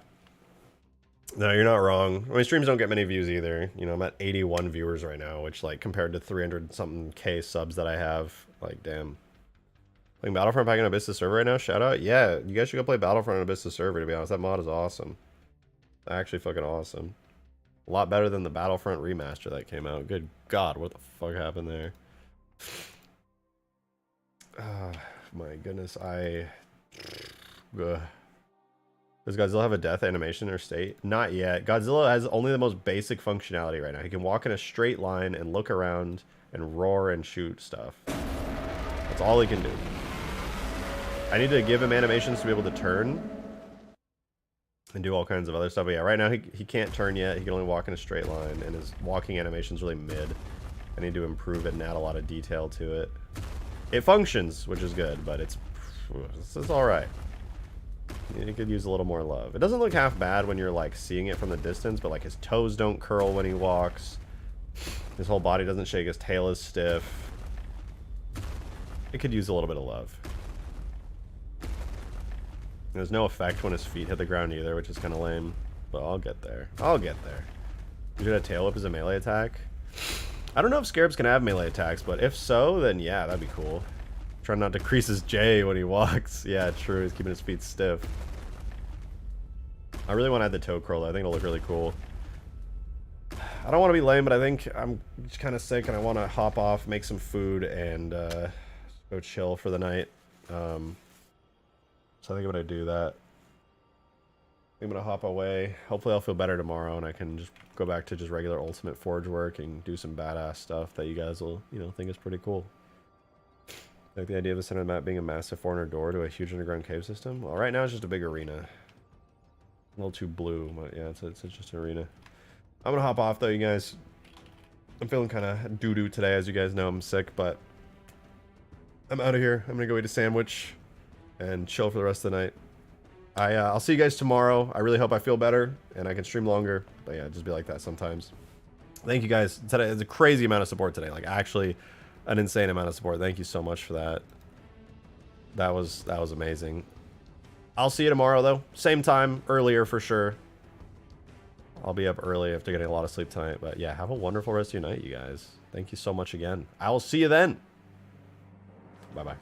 No, you're not wrong. I mean, streams don't get many views either. You know, I'm at 81 viewers right now, which, like, compared to 300-something K subs that I have, like, damn. Playing Battlefront back in Abyss's server right now? Shout out. Yeah, you guys should go play Battlefront on Abyss's server, to be honest. That mod is awesome. Actually fucking awesome. A lot better than the Battlefront remaster that came out. Good God, what the fuck happened there? My goodness, Ugh. Does Godzilla have a death animation or state? Not yet. Godzilla has only the most basic functionality right now. He can walk in a straight line and look around and roar and shoot stuff. That's all he can do. I need to give him animations to be able to turn and do all kinds of other stuff. But yeah, right now he can't turn yet. He can only walk in a straight line, and his walking animation's really mid. I need to improve it and add a lot of detail to it. It functions, which is good, but it's alright. It could use a little more love. It doesn't look half bad when you're like seeing it from the distance, but like his toes don't curl when he walks. His whole body doesn't shake, his tail is stiff. It could use a little bit of love. There's no effect when his feet hit the ground either, which is kind of lame. But I'll get there. I'll get there. You did a tail whip as a melee attack? I don't know if scarabs can have melee attacks, but if so, then yeah, that'd be cool. Try not to crease his J when he walks. Yeah, true. He's keeping his feet stiff. I really want to add the toe curl. I think it'll look really cool. I don't want to be lame, but I think I'm just kind of sick and I want to hop off, make some food, and go chill for the night. So I think I'm going to do that. I'm going to hop away. Hopefully I'll feel better tomorrow and I can just go back to just regular Ultimate Forge work and do some badass stuff that you guys will, you know, think is pretty cool. Like the idea of the center of the map being a massive 400 door to a huge underground cave system. Well, right now it's just a big arena. A little too blue, but yeah, it's just an arena. I'm going to hop off though, you guys. I'm feeling kind of doo-doo today. As you guys know, I'm sick, but I'm out of here. I'm going to go eat a sandwich and chill for the rest of the night. I'll see you guys tomorrow. I really hope I feel better and I can stream longer. But yeah, just be like that sometimes. Thank you guys. It's a crazy amount of support today. Like actually an insane amount of support. Thank you so much for that. That was amazing. I'll see you tomorrow though. Same time, earlier for sure. I'll be up early after getting a lot of sleep tonight. But yeah, have a wonderful rest of your night, you guys. Thank you so much again. I will see you then. Bye-bye.